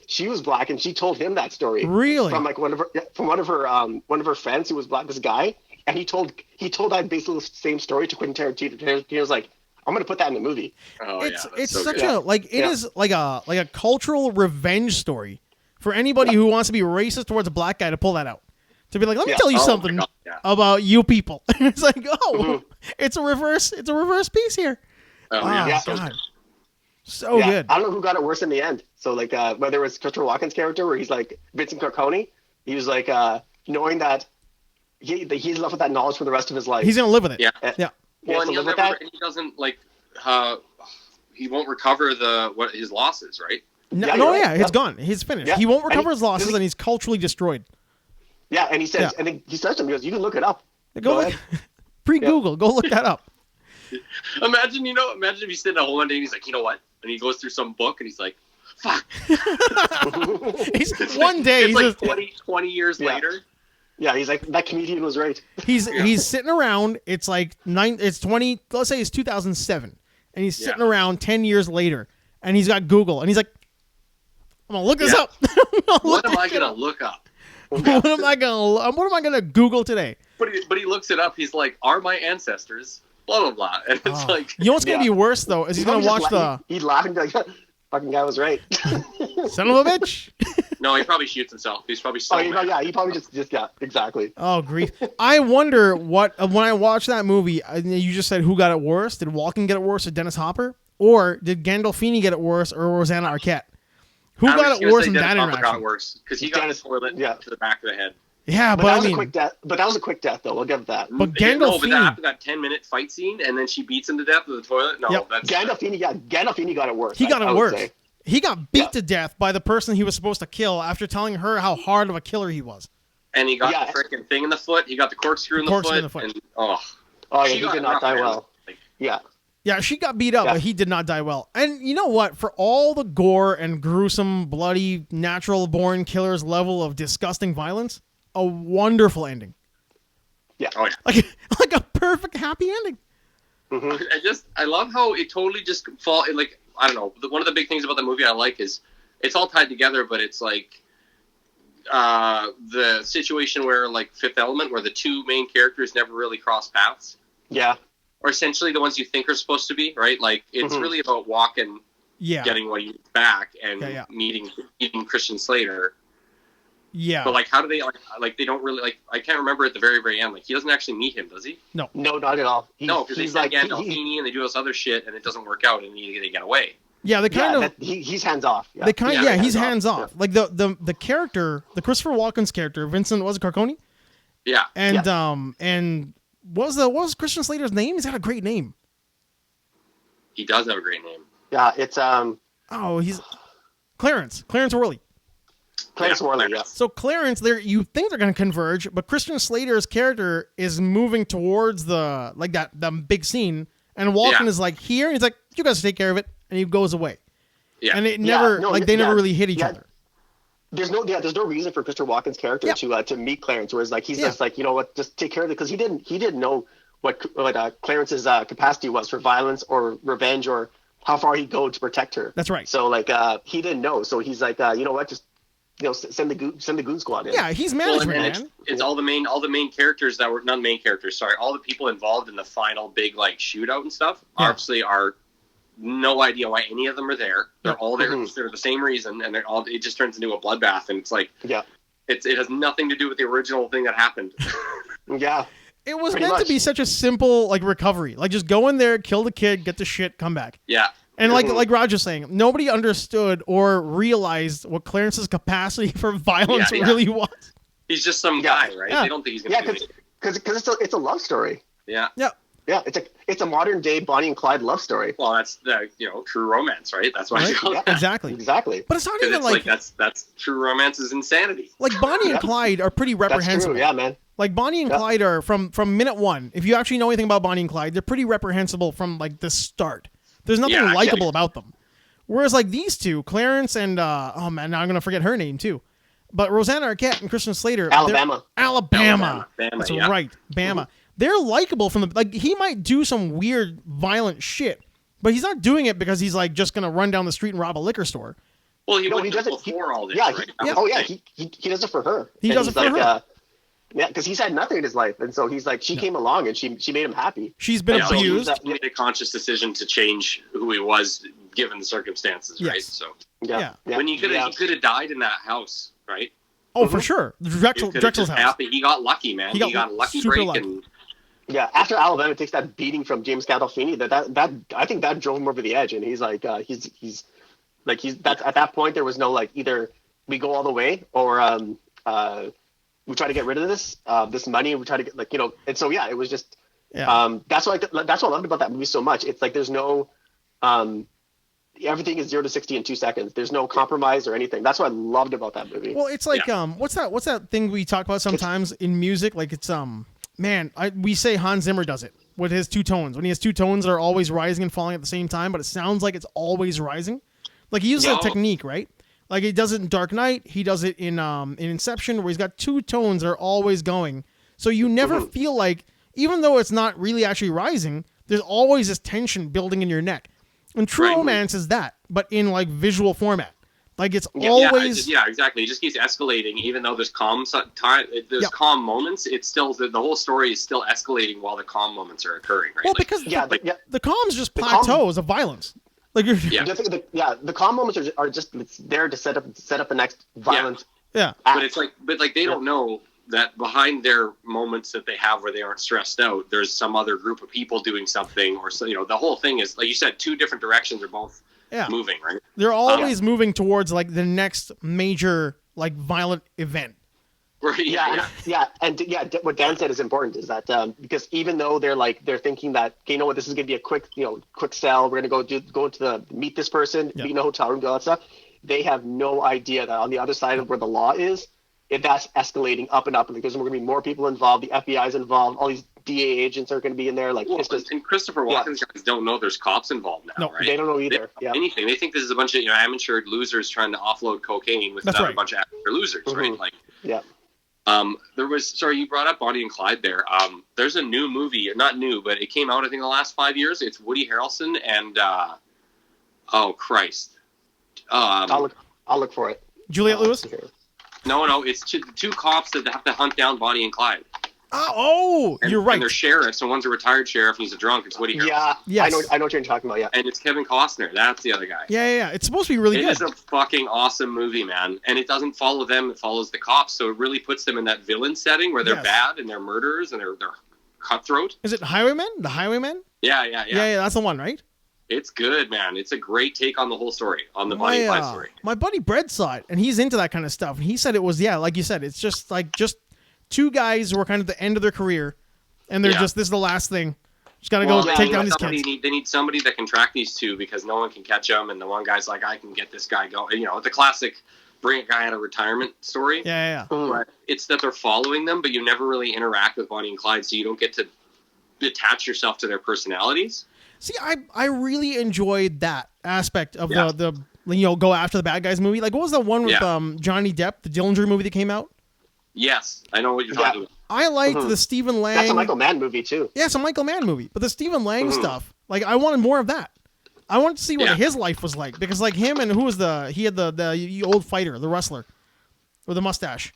she was black, and she told him that story. Really? From like one of her friends who was black, this guy, and he told that basically the same story to Quentin Tarantino. Tarantino was like, I'm gonna put that in the movie. Oh, It's yeah, that's it's so such good. a like it is like a cultural revenge story for anybody who wants to be racist towards a black guy to pull that out. To be like, let me tell you Oh my something God, yeah. about you people. It's like, it's a reverse piece here. Oh, Oh, yeah. Yeah. God. So Yeah, good. I don't know who got it worse in the end. So like whether it was Christopher Walken's character, where he's like Vincent Carcone, he was like knowing that he's left with that knowledge for the rest of his life. He's gonna live with it. Yeah. Yeah. He Well, has and to live with that. he doesn't like he won't recover what his losses, right? No, Yeah, no, you're right. yeah, it's Yep. gone. He's finished. Yeah. He won't And recover he- his losses, and he's culturally destroyed. Yeah, and he says, Yeah. and then he says to him, he goes, "You can look it up. Go look, ahead." pre-Google. Go look that up. Imagine if he's sitting at home one day and he's like, you know what? And he goes through some book and he's like, fuck. One day It's he's like just, 20 years Yeah. later. Yeah, he's like, that comedian was right. he's sitting around. It's like it's 20. Let's say it's 2007, and he's sitting Yeah. around 10 years later, and he's got Google, and he's like, "I'm gonna look this Yeah. up. I'm gonna What look am I this shit gonna up. look up? What am I gonna Google today?" But he looks it up. He's like, are my ancestors blah blah blah, and it's Oh. like, You know what's gonna Yeah. be worse though is he's gonna watch the He'd laugh and be like, "Fucking guy was right." son of a bitch. no, he probably shoots himself. He's probably so mad. he probably just yeah, exactly. Oh grief! I wonder what when I watched that movie. You just said who got it worse? Did Walken get it worse, or Dennis Hopper, or did Gandolfini get it worse, or Rosanna Arquette? Who I was got it gonna worse say in Dennis that Hopper interaction? got worse because he got Dennis- the toilet yeah. to the back of the head. Yeah, But but that I was a mean, quick death. But that was a quick death, though. We'll give that. But Yeah, no, but Gandolfini- after that 10-minute fight scene, and then she beats him to death with the toilet. No, Yep. that's Gandolfini got it worse. he got I it would worse. say. He got beat Yeah. to death by the person he was supposed to kill after telling her how hard of a killer he was. And he got Yeah. the freaking thing in the foot. He got the corkscrew in the Corkscrew foot. in the foot. And, Oh yeah, She he got did not die rough, well. like- Yeah, Yeah, she got beat up, Yeah. but he did not die well. And you know what? For all the gore and gruesome, bloody, natural-born killer's level of disgusting violence, a wonderful ending. yeah. oh yeah. Like a perfect happy ending. I love how it totally just like, I don't know. One of the big things about the movie I like is it's all tied together, but it's like the situation where like Fifth Element, where the two main characters never really cross paths, Yeah, or essentially the ones you think are supposed to be, right? Like it's Mhm. really about Walken Yeah. getting what he's back and Yeah. meeting Christian Slater. Yeah. But like, how do they like they don't really like? I can't remember at the very very end. Like he doesn't actually meet him, does he? no, not at all. No, because they he's send like Gandolfini and they do this other shit and it doesn't work out and they get away. Yeah, they kind of he's hands off. Yeah. they kind Yeah, yeah, they're he's hands hands off. off. Like the character, the Christopher Walken's character, Vincent was it Carcone? Yeah. And what was Christian Slater's name? He's got a great name. He does have a great name. Yeah, it's Oh, he's Clarence Worley. Clarence Yeah, Worley. Clarence. So Clarence, you think they're going to converge, but Christian Slater's character is moving towards the big scene, and Walken Yeah. is like here, and he's like, "You guys take care of it," and he goes away. Yeah. And it Yeah, never no, they never yeah, really hit each yeah. other. There's no reason for Christopher Walken's character Yeah. to meet Clarence, whereas like he's Yeah. just like, you know what, just take care of it, because he didn't know what Clarence's capacity was for violence or revenge or how far he'd go to protect her. That's right. So like he didn't know, so he's like, you know what, just send the goon squad in. Yeah, he's Well, management, and man. it's all the main characters that were not main characters. Sorry, all the people involved in the final big like shootout and stuff. Yeah. Obviously, are no idea why any of them are there. They're Yeah. all there. Mhm. They're the same reason, and they're all. It just turns into a bloodbath, and it's like Yeah. it has nothing to do with the original thing that happened. Yeah. It was pretty meant to much. be such a simple like recovery, like just go in there, kill the kid, get the shit, come back. Yeah. And Mhm. like Roger's saying, nobody understood or realized what Clarence's capacity for violence Yeah, yeah. really was. He's just some Yeah. guy, right? Yeah. They don't think he's gonna Yeah, do anything. because it's a love story. Yeah. Yeah. Yeah, it's a modern day Bonnie and Clyde love story. Well, that's the true romance, right? That's why Right? I call it. Yeah. Exactly. Exactly. But it's not Because even it's like that's true romance is insanity. like Bonnie and Yeah. Clyde are pretty That's reprehensible. true. Yeah, man. Like Bonnie and Clyde are from minute one. If you actually know anything about Bonnie and Clyde, they're pretty reprehensible from like the start. There's nothing likable about them. Whereas like these two, Clarence and oh man, now I'm gonna forget her name too. But Rosanna Arquette and Christian Slater, Alabama. That's right, Bama. They're likable from the like. He might do some weird, violent shit, but he's not doing it because he's like just gonna run down the street and rob a liquor store. Well, he does it before all this. Yeah, right? He does it for her. He does it for her. Yeah, because he's had nothing in his life, and so he's like, she came along and she made him happy. She's been abused. So he made a conscious decision to change who he was given the circumstances, right? So when he could have died in that house, right? Oh, for sure, Drexel's house. He got lucky, man. He got a lucky break. Lucky. And after Alabama takes that beating from James Gandolfini, that I think that drove him over the edge, and he's like, he's that's at that point there was no like either we go all the way or we try to get rid of this money. We try to get and so it was just that's what I loved about that movie so much. It's like there's no everything is 0 to 60 in 2 seconds. There's no compromise or anything. That's what I loved about that movie. Well, it's like what's that thing we talk about sometimes in music? Like it's we say Hans Zimmer does it with his two tones. When he has two tones that are always rising and falling at the same time, but it sounds like it's always rising. Like he uses that technique, right? Like he does it in Dark Knight, he does it in Inception, where he's got two tones that are always going. So you never feel like, even though it's not really actually rising, there's always this tension building in your neck. And True Romance is that, but in like visual format. Like it's always exactly. It just keeps escalating, even though there's calm calm moments. It's still the whole story is still escalating while the calm moments are occurring, right? Well, because the calms just plateaus of violence. Like the calm moments are just there to set up the next violence. Yeah. But it's like they don't know that behind their moments that they have where they aren't stressed out, there's some other group of people doing something, or so the whole thing is like you said, two different directions are both moving, right? They're always moving towards like the next major like violent event. And what Dan said is important is that because even though they're thinking that what, this is going to be a quick sell, we're going to go to meet this person, be in a hotel room, do all that stuff. They have no idea that on the other side of where the law is, if that's escalating up and up, and there's going to be more people involved. The FBI is involved. All these DA agents are going to be in there. Like and Christopher Walken's guys don't know there's cops involved now, right? They don't know either. Anything. They think this is a bunch of amateur losers trying to offload cocaine with another bunch of amateur losers, right? Like there was you brought up Bonnie and Clyde there. There's a new movie, not new, but it came out I think in the last 5 years. It's Woody Harrelson and oh Christ, I'll look for it. Juliette Lewis. No, it's two cops that have to hunt down Bonnie and Clyde. You're right. And they're sheriffs, and one's a retired sheriff, and he's a drunk. It's Woody Harrelson. Yeah, yes. I know what you're talking about, And it's Kevin Costner. That's the other guy. Yeah. It's supposed to be really good. It is a fucking awesome movie, man. And it doesn't follow them, it follows the cops, so it really puts them in that villain setting where they're bad, and they're murderers, and they're cutthroat. Is it Highwaymen? The Highwaymen? Yeah. Yeah, that's the one, right? It's good, man. It's a great take on the whole story, on the Bonnie and Clyde story. My buddy Brett saw it, and he's into that kind of stuff. And he said it was, like you said, it's just two guys who are kind of at the end of their career, and they're just, this is the last thing. Just got to go take down these kids. They need somebody that can track these two because no one can catch them, and the one guy's like, I can get this guy going. The classic bring a guy out of retirement story. Yeah. But it's that they're following them, but you never really interact with Bonnie and Clyde, so you don't get to attach yourself to their personalities. See, I really enjoyed that aspect of the go after the bad guys movie. Like, what was the one with Johnny Depp, the Dillinger movie that came out? Yes, I know what you're talking about. I liked the Stephen Lang. That's a Michael Mann movie too. Yeah, it's a Michael Mann movie. But the Stephen Lang stuff, like I wanted more of that. I wanted to see what his life was like because like him and he had the old fighter, the wrestler with the mustache.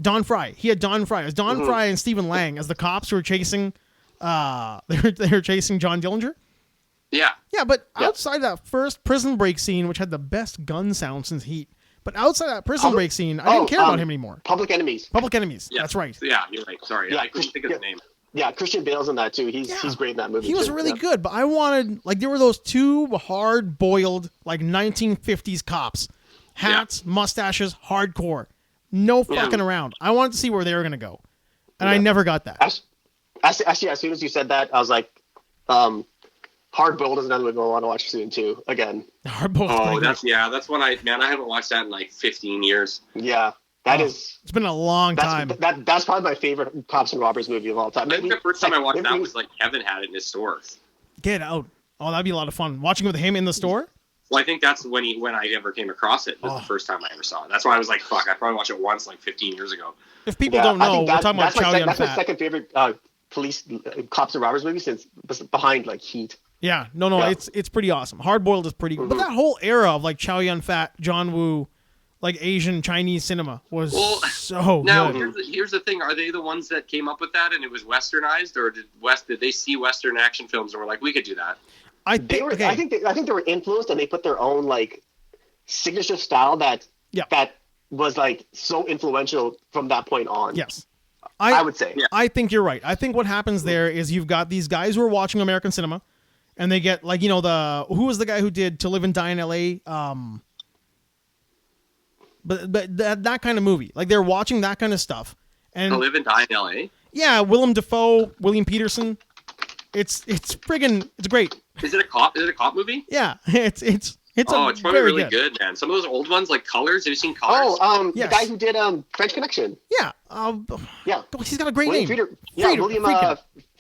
Don Fry. He had Don Fry. It was Don Fry and Stephen Lang as the cops who were chasing they were chasing John Dillinger. Yeah. Yeah, but outside that first prison break scene, which had the best gun sound since Heat, but outside that prison break scene, I didn't care about him anymore. Public Enemies. Yeah. That's right. Yeah, you're right. Sorry, I couldn't think of the name. Yeah, Christian Bale's in that too. He's great in that movie. He was really good, but I wanted there were those two hard-boiled 1950s cops, hats, mustaches, hardcore, no fucking around. I wanted to see where they were gonna go, and I never got that. Actually, as soon as you said that, I was like, Hard Boiled is another movie I want to watch soon too. Again. Hard Boiled. Oh, that's one I haven't watched that in 15 years. Yeah, It's been a long time. That's probably my favorite cops and robbers movie of all time. I think the first time I watched that was like Kevin had it in his store. Get Out. Oh, that'd be a lot of fun. Watching with him in the store? Well, I think that's when I ever came across it. Was the first time I ever saw it. That's why I was like, fuck, I probably watched it once like 15 years ago. If people don't know, we're talking about Chow Yun-Fat. That's my second favorite police cops and robbers movie since behind like Heat. Yeah, no, it's pretty awesome. Hard Boiled is pretty good. But that whole era of like Chow Yun-Fat, John Woo, like Asian Chinese cinema was so now, good. Now, here's the thing. Are they the ones that came up with that and it was westernized, or did they see Western action films and were like, we could do that? I think they were influenced and they put their own like signature style that was like so influential from that point on. Yes. I would say. Yeah. I think you're right. I think what happens there is you've got these guys who are watching American cinema and they get like, who was the guy who did To Live and Die in LA? But that kind of movie. Like they're watching that kind of stuff. And To Live and Die in LA? Yeah, Willem Dafoe, William Peterson. It's great. Is it a cop movie? Yeah, it's probably really good, man. Some of those old ones like Colors. Have you seen Colors? The guy who did French Connection. Yeah. Yeah. He's got a great name. William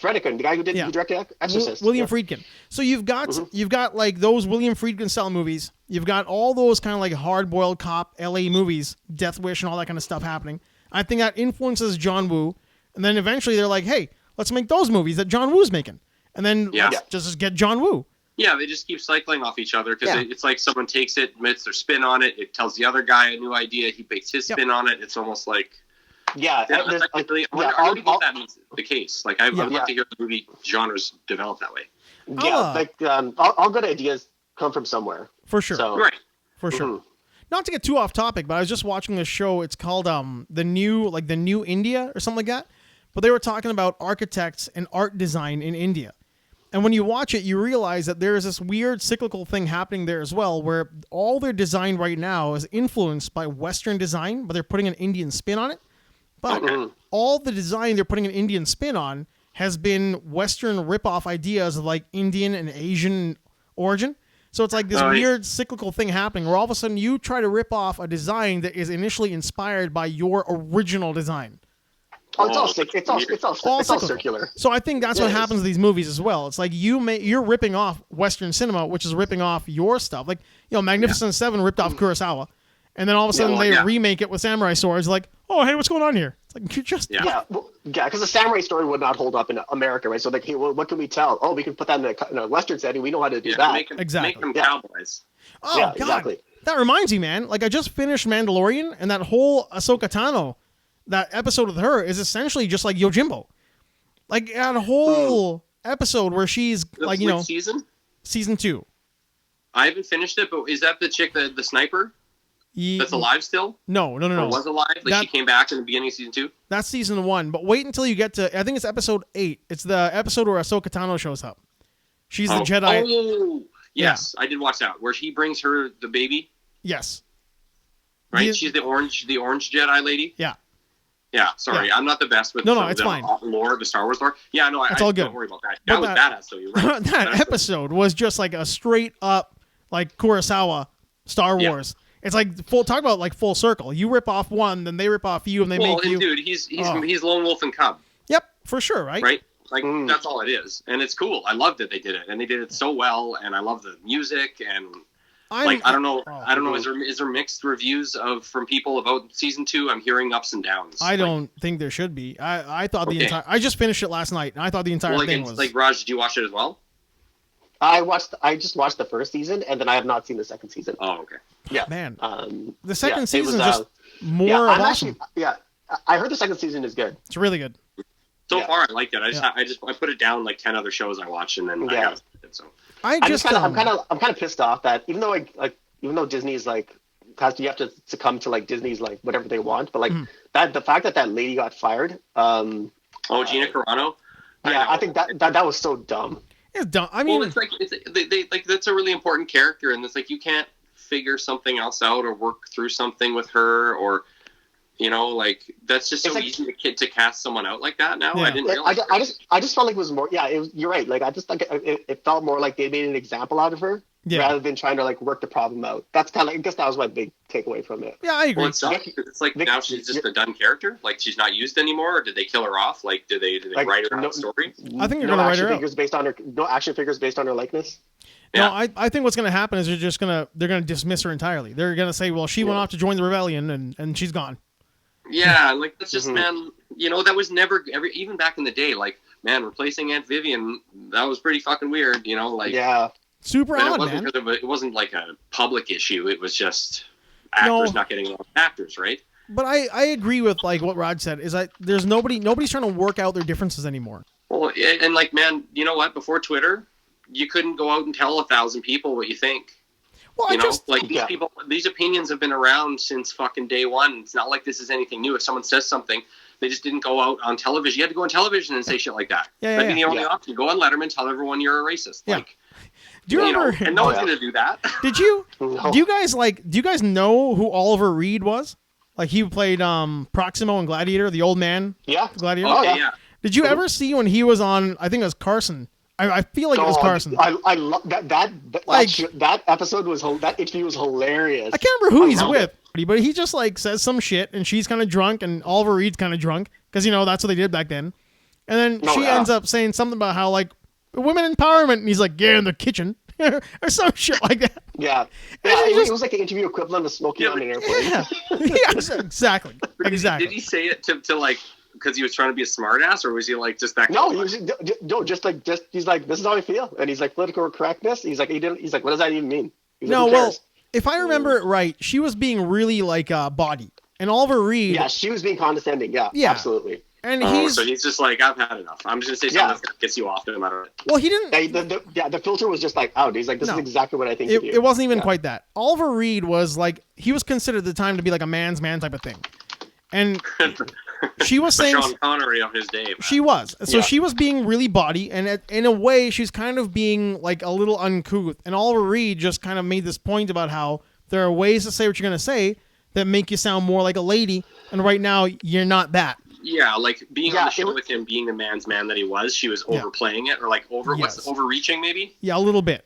Friedkin, the guy who directed Exorcist. William Friedkin. So you've got like those William Friedkin style movies. You've got all those kind of like hard boiled cop LA movies, Death Wish and all that kind of stuff happening. I think that influences John Woo, and then eventually they're like, hey, let's make those movies that John Woo's making. And then let's just get John Woo. Yeah, they just keep cycling off each other because it's like someone takes it, admits their spin on it. It tells the other guy a new idea. He makes his spin on it. It's almost like... Yeah. I really hope that means the case. Like, I would love to hear the movie genres develop that way. Yeah, all good ideas come from somewhere. For sure. So, right. For sure. Not to get too off topic, but I was just watching this show. It's called The New India or something like that. But they were talking about architects and art design in India. And when you watch it, you realize that there is this weird cyclical thing happening there as well, where all their design right now is influenced by Western design, but they're putting an Indian spin on it. But all the design they're putting an Indian spin on has been Western rip-off ideas of like Indian and Asian origin. So it's like this weird cyclical thing happening where all of a sudden you try to rip off a design that is initially inspired by your original design. It's all circular. So I think that's what happens to these movies as well. It's like you're ripping off Western cinema, which is ripping off your stuff. Like, Magnificent Seven ripped off Kurosawa. And then all of a sudden they remake it with samurai swords. Like, oh, hey, what's going on here? It's like, you just... because the samurai story would not hold up in America, right? So like, hey, well, what can we tell? Oh, we can put that in a Western setting. We know how to do that. Make them cowboys. Oh, God. Exactly. That reminds me, man. Like, I just finished Mandalorian, and that whole Ahsoka Tano, that episode with her is essentially just like Yojimbo. Like, that whole episode where she's, like, Which season? Season 2. I haven't finished it, but is that the chick, the sniper? That's alive still? No. Or was alive? Like, she came back in the beginning of season 2? That's season 1. But wait until you get to... I think it's episode 8. It's the episode where Ahsoka Tano shows up. She's the Jedi... Oh, yes. Yeah. I did watch that. Where he brings her the baby? Yes. Right? She's the orange Jedi lady? Yeah. Yeah, sorry. I'm not the best with it's fine. Lore, the Star Wars lore. Yeah, no, it's all good. Don't worry about that. That was badass, though. You're right. That episode was just like a straight up, like, Kurosawa Star Wars. It's like talk about like full circle. You rip off one, then they rip off you, and they make you. Dude, he's Lone Wolf and Cub. Yep, for sure, right? Right, like that's all it is, and it's cool. I love that they did it, and they did it so well, and I love the music, and I don't know. Is there mixed reviews from people about season 2? I'm hearing ups and downs. I don't think there should be. I thought the entire. I just finished it last night, and I thought the entire thing was like Raj. Did you watch it as well? I just watched the first season, and then I have not seen the second season. Oh, okay. Yeah, man. The second season is just more. Yeah, awesome. I heard the second season is good. It's really good. So far, I liked it. I put it down like 10 other shows I watched, and then I got it. So I'm kind of pissed off that even though Disney's like you have to succumb to like Disney's like whatever they want, but like that the fact that lady got fired. Gina Carano. I think that was so dumb. It's dumb. I mean, it's like they like that's a really important character, and it's like you can't figure something else out or work through something with her, or like that's just so easy to cast someone out like that now. Yeah. I didn't realize. I just felt like it was more. Yeah, you're right. Like I just like it felt more like they made an example out of her rather than trying to like work the problem out. That's kind of, I guess that was my big takeaway from it. Yeah, I agree. Well, it's like now she's just a done character. Like she's not used anymore. Or did they kill her off? Like did they Like, write her out a story? I think you're no gonna write action her out. figures based on her. No action figures based on her likeness. No, Yeah. I think what's going to happen is they're gonna dismiss her entirely. They're gonna say, well, she went off to join the rebellion and she's gone. Yeah, like that's just man. You know that was never even back in the day. Like man, replacing Aunt Vivian, that was pretty fucking weird. You know, like Super and odd, it wasn't man. it wasn't like a public issue. It was just actors not getting along with actors, right? But I agree with like what Rod said. Is that there's nobody's trying to work out their differences anymore. Well, and like man, you know what? Before Twitter, you couldn't go out and tell 1,000 people what you think. Well, You know, like these people, these opinions have been around since fucking day one. It's not like this is anything new. If someone says something, they just didn't go out on television. You had to go on television and say shit like that. That'd be the only option. Go on Letterman, tell everyone you're a racist. Yeah. Like, do you remember? Know, and no one's gonna do that. Did you? No. Do you guys know who Oliver Reed was? Like he played Proximo and Gladiator, the old man. Yeah. Gladiator. Okay, yeah. Did you ever see when he was on? I think it was Carson. I feel like it was Carson. I love that episode was that interview was hilarious. I can't remember who he's with, but he just like says some shit, and she's kind of drunk, and Oliver Reed's kind of drunk because that's what they did back then. And then she ends up saying something about how like women empowerment, and he's like, "Yeah, in the kitchen," or some shit like that. Yeah, it was like an interview equivalent of smoking on an airplane. Yeah, exactly. Did he say it to like? Because he was trying to be a smartass, or was he like just that? No, just he's like, this is how I feel, and he's like political correctness. He's like, he's like, what does that even mean? He's like, well, if I remember it right, she was being really like body, and Oliver Reed. Yeah, she was being condescending. Yeah, absolutely. And so he's just like, I've had enough. I'm just gonna say something that gets you off no matter what. Well, he didn't. The filter was just like out. He's like, this is exactly what I think. It wasn't even quite that. Oliver Reed was like, he was considered at the time to be like a man's man type of thing, and. She was saying Sean Connery of his day. Man. She was. So she was being really body, and in a way, she's kind of being like a little uncouth. And Oliver Reed just kind of made this point about how there are ways to say what you're going to say that make you sound more like a lady, and right now you're not that. Yeah, like being on the show with him, being the man's man that he was, she was overplaying it, or like overreaching maybe. Yeah, a little bit.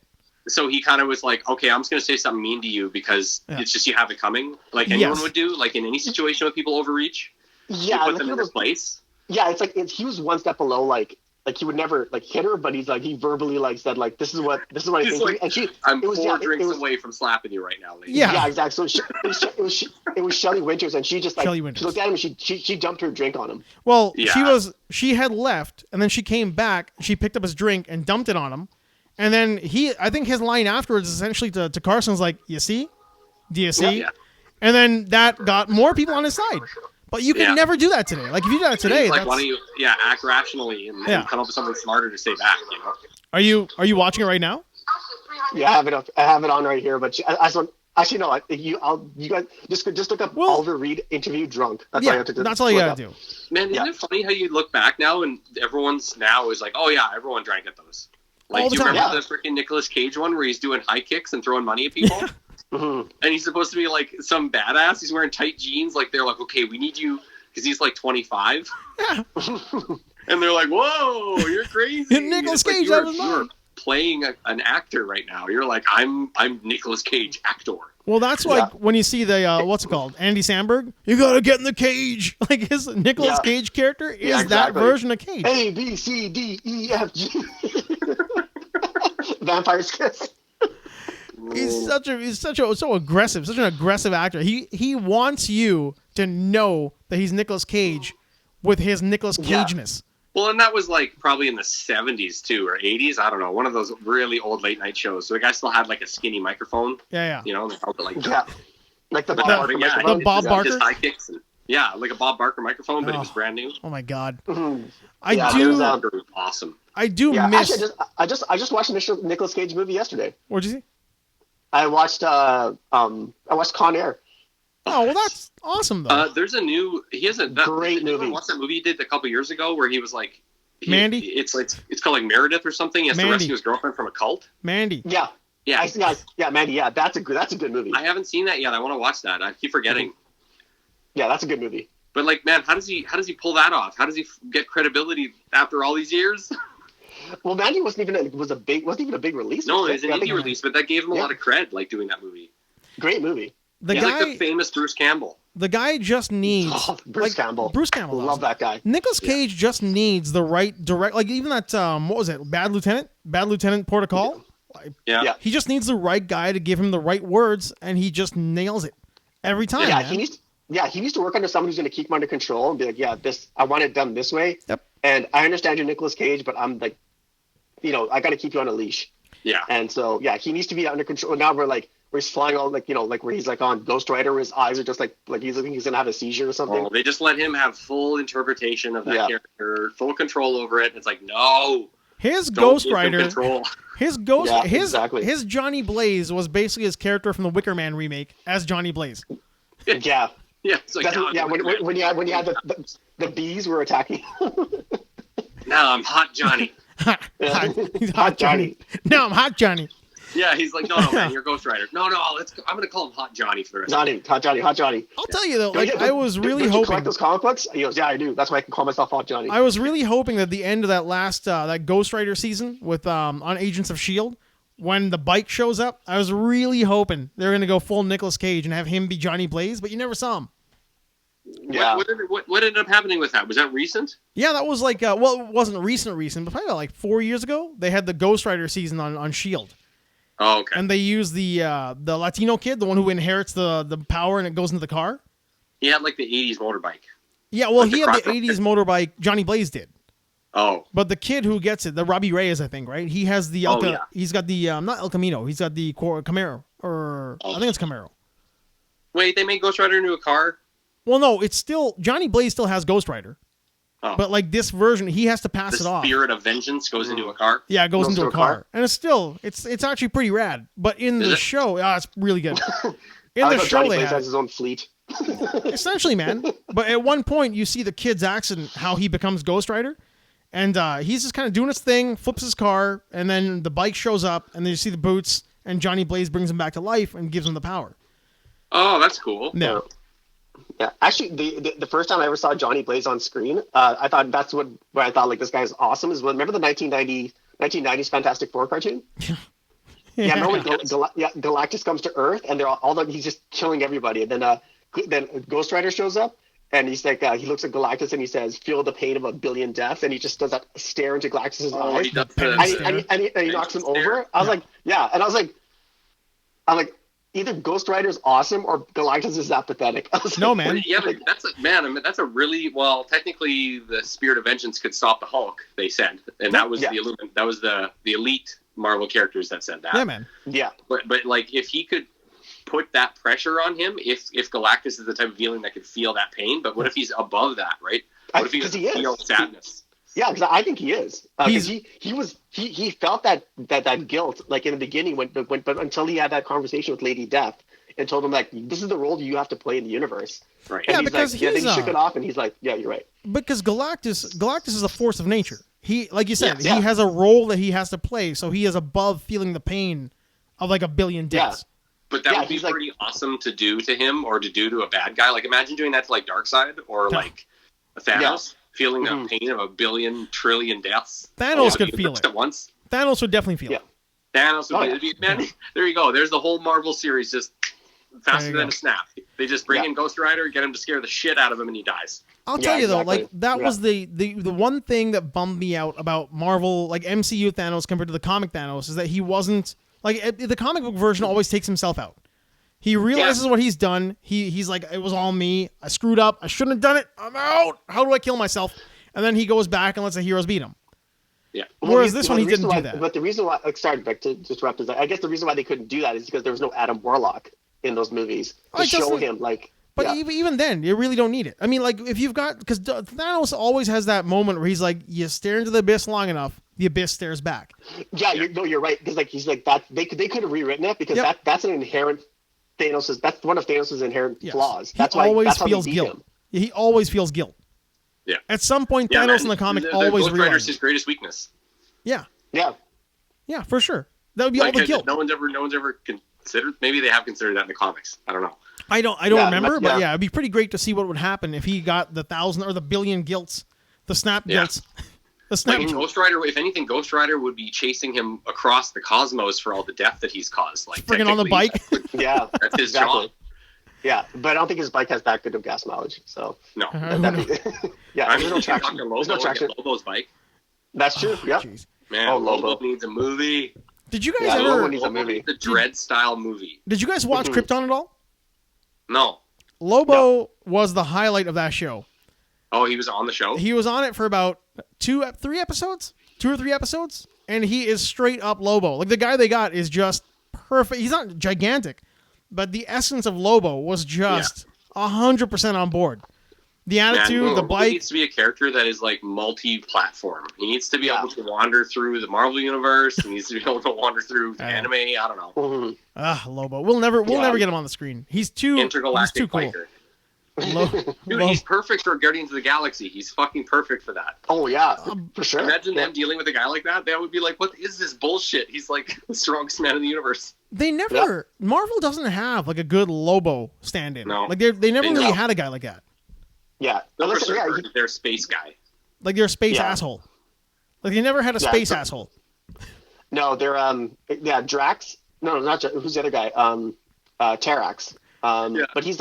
So he kind of was like, okay, I'm just going to say something mean to you because it's just you have it coming, like anyone would do, like in any situation with people overreach. Yeah, put them in their place. Yeah, it's like he was one step below, like he would never like hit her, but he's like he verbally like said like this is what I think. Like, and I'm 4 drinks away from slapping you right now, lady. Yeah, exactly. So it was Shelley Winters, and she just like she looked at him and she dumped her drink on him. Well, she had left, and then she came back. She picked up his drink and dumped it on him, and then I think his line afterwards essentially to Carson's like, "You see, do you see?" Yeah. And then that got more people on his side. But you can never do that today. Like if you do that today, like why don't you act rationally and come up with something smarter to say back? You know. Are you watching it right now? Yeah, I have it on right here. But actually no. You guys just look up Oliver Reed interview drunk. That's all you have to do. That's all you gotta do. Man, isn't it funny how you look back now and everyone's now is like, oh yeah, everyone drank at those. Like, do you remember the freaking Nicolas Cage one where he's doing high kicks and throwing money at people? And he's supposed to be like some badass. He's wearing tight jeans. Like they're like, okay, we need you because he's like 25. Yeah. And they're like, whoa, you're crazy. Nicolas Cage, like you're playing an actor right now. You're like, I'm Nicolas Cage, actor. Well, that's like when you see the what's it called, Andy Samberg. You gotta get in the cage. Like his Nicolas Cage character is that version of Cage. A B C D E F G. Vampire's Kiss. He's so aggressive, such an aggressive actor. He wants you to know that he's Nicolas Cage with his Nicolas Cageness. Well, and that was like probably in the 70s too, or 80s. I don't know. One of those really old late night shows. So the guy still had like a skinny microphone. Yeah. You know, and they held it like like the Bob Barker microphone. The Bob Barker. His high kicks and, like a Bob Barker microphone, but it was brand new. Oh my god. Awesome. I do miss. Actually, I just watched a Nicolas Cage movie yesterday. What'd you see? I watched Con Air. Oh well, that's awesome though. There's a new. He has a great movie. What's that movie he did a couple years ago where he was like Mandy? It's called like Meredith or something. He has to rescue his girlfriend from a cult. Mandy. Yeah. Mandy. Yeah, that's a good movie. I haven't seen that yet. I want to watch that. I keep forgetting. Yeah, that's a good movie. But like, man, how does he pull that off? How does he get credibility after all these years? Well, Mandy wasn't even a big release. No, it was an indie release, but that gave him a lot of cred, like doing that movie. Great movie. The He's guy, like the famous Bruce Campbell. The guy just needs Bruce Campbell. Bruce Campbell. Love that guy. Nicolas Cage just needs the right direct, like even that what was it? Bad Lieutenant Portical. Yeah. He just needs the right guy to give him the right words, and he just nails it every time. Yeah, man. he needs to work under someone who's going to keep him under control and be like, I want it done this way. Yep. And I understand you're Nicolas Cage, but I'm like, I got to keep you on a leash. Yeah. And so, he needs to be under control. Now where he's flying all where he's like on Ghost Rider, where his eyes are just like he's looking he's going to have a seizure or something. Oh, they just let him have full interpretation of that character, full control over it. It's like, no. His Ghost Rider, exactly. His Johnny Blaze was basically his character from the Wicker Man remake as Johnny Blaze. Yeah. Yeah, it's like, when you had the bees were attacking. Now I'm Hot Johnny. He's Hot Johnny. Now I'm Hot Johnny. Yeah, he's like, no, man, you're Ghost Rider. No, I'm going to call him Hot Johnny for the rest of the Hot Johnny. I'll tell you though, I was really hoping. You collect those comic books? He goes, yeah, I do. That's why I can call myself Hot Johnny. I was really hoping that the end of that last that Ghost Rider season with on Agents of S.H.I.E.L.D., when the bike shows up, I was really hoping they're going to go full Nicolas Cage and have him be Johnny Blaze, but you never saw him. Yeah. What ended up happening with that? Was that recent? Yeah, that was like, it wasn't recent, but probably about like 4 years ago. They had the Ghost Rider season on S.H.I.E.L.D. Oh, okay. And they used the Latino kid, the one who inherits the power and it goes into the car. He had like the 80s motorbike. Yeah, well, he had the 80s motorbike. Johnny Blaze did. Oh. But the kid who gets it, the Robbie Reyes, I think, right? He has the he's got the not El Camino, he's got the Camaro, or I think it's Camaro. Wait, they made Ghost Rider into a car? Well, no, it's still Johnny Blaze still has Ghost Rider. Oh. But like this version, he has to pass it off. The spirit of vengeance goes into a car? Yeah, it goes into a car. And it's actually pretty rad. But in the show, it's really good. In the show, Johnny Blaze has his own fleet. Essentially, man. But at one point, you see the kid's accident, how he becomes Ghost Rider. And he's just kind of doing his thing, flips his car, and then the bike shows up, and then you see the boots, and Johnny Blaze brings him back to life and gives him the power. Oh, that's cool. Yeah. Yeah, actually, the first time I ever saw Johnny Blaze on screen, I thought that's where I thought like this guy's awesome. Is remember the 1990s Fantastic Four cartoon? Yeah, remember when Galactus comes to Earth and he's just killing everybody, and then Ghost Rider shows up. And he's like, he looks at Galactus and he says, "Feel the pain of a billion deaths." And he just does that stare into Galactus's eyes. And he knocks him over. I was like, yeah. And I was like, either Ghost Rider's awesome or Galactus is that pathetic. No, man. Yeah, but that's a really, technically the Spirit of Vengeance could stop the Hulk, they said. And that was the elite Marvel characters that said that. Yeah, man. Yeah. But like, if he could put that pressure on him, if Galactus is the type of villain that could feel that pain, but what if he's above that, right? What if he doesn't feel sadness? Yeah, because I think he is. He felt that guilt like in the beginning but until he had that conversation with Lady Death and told him like, this is the role you have to play in the universe. Right. And Yeah, because then he shook it off and he's like, yeah, you're right. Because Galactus is a force of nature. He, like you said, he has a role that he has to play, so he is above feeling the pain of like a billion deaths. Yeah. But that would be pretty awesome to do to him or to do to a bad guy. Like, imagine doing that to, like, Darkseid or, like, Thanos, feeling the pain of a billion, trillion deaths. Thanos could feel it. At once. Thanos would definitely feel it. Thanos would be, man, there you go. There's the whole Marvel series just faster than a snap. They just bring in Ghost Rider, get him to scare the shit out of him, and he dies. I'll tell you, though, like, that was the one thing that bummed me out about Marvel, like, MCU Thanos compared to the comic Thanos, is that he wasn't... Like, the comic book version always takes himself out. He realizes what he's done. He's like, it was all me. I screwed up. I shouldn't have done it. I'm out. How do I kill myself? And then he goes back and lets the heroes beat him. Yeah. Whereas this one, he didn't do that. But the reason why, sorry, to interrupt, is I guess the reason why they couldn't do that is because there was no Adam Warlock in those movies to show him, like... But even then, you really don't need it. I mean, like, if you've got... Because Thanos always has that moment where he's like, you stare into the abyss long enough, the abyss stares back. Yeah, you're right. Because like he's like that. They could have rewritten it because that's an inherent Thanos's. That's one of Thanos's inherent flaws. That's why always feels guilt. Yeah, he always feels guilt. Yeah. At some point, Thanos in the comic always realizes Rider's his greatest weakness. Yeah. Yeah. Yeah, for sure. That would be all the guilt. No one's ever considered. Maybe they have considered that in the comics. I don't know. I don't remember, but it'd be pretty great to see what would happen if he got the 1,000 or the billion guilts, the snap guilts. Like in Ghost Rider, if anything, Ghost Rider would be chasing him across the cosmos for all the death that he's caused. Like Friggin' on the bike. Yeah, that's his job. Yeah, but I don't think his bike has that good of gas mileage. So no. Yeah, there's no traction. There's no traction. Lobo's bike. That's true. Yeah. Man, Lobo needs a movie. Did you guys ever? Lobo needs a movie. The Dread style movie. Did you guys watch Krypton at all? No. Lobo was the highlight of that show. Oh, he was on the show? He was on it for about 2 or 3 episodes, and he is straight up Lobo. Like, the guy they got is just perfect. He's not gigantic, but the essence of Lobo was just 100% on board. The attitude, the bike. He needs to be a character that is like multi-platform. He needs to be able to wander through the Marvel universe. He needs to be able to wander through anime. I don't know. Lobo. We'll never get him on the screen. He's too intergalactic cool. biker. Dude, he's perfect for Guardians of the Galaxy. He's fucking perfect for that. Oh yeah, for sure. Imagine them dealing with a guy like that. They would be like, "What is this bullshit?" He's like the strongest man in the universe. They never. Marvel doesn't have like a good Lobo stand-in. No, like they never really had a guy like that. Yeah, they're a space guy. Like they're a space asshole. Like they never had a space asshole. No, they're Drax. No, not Drax. Who's the other guy? Terrax. But he's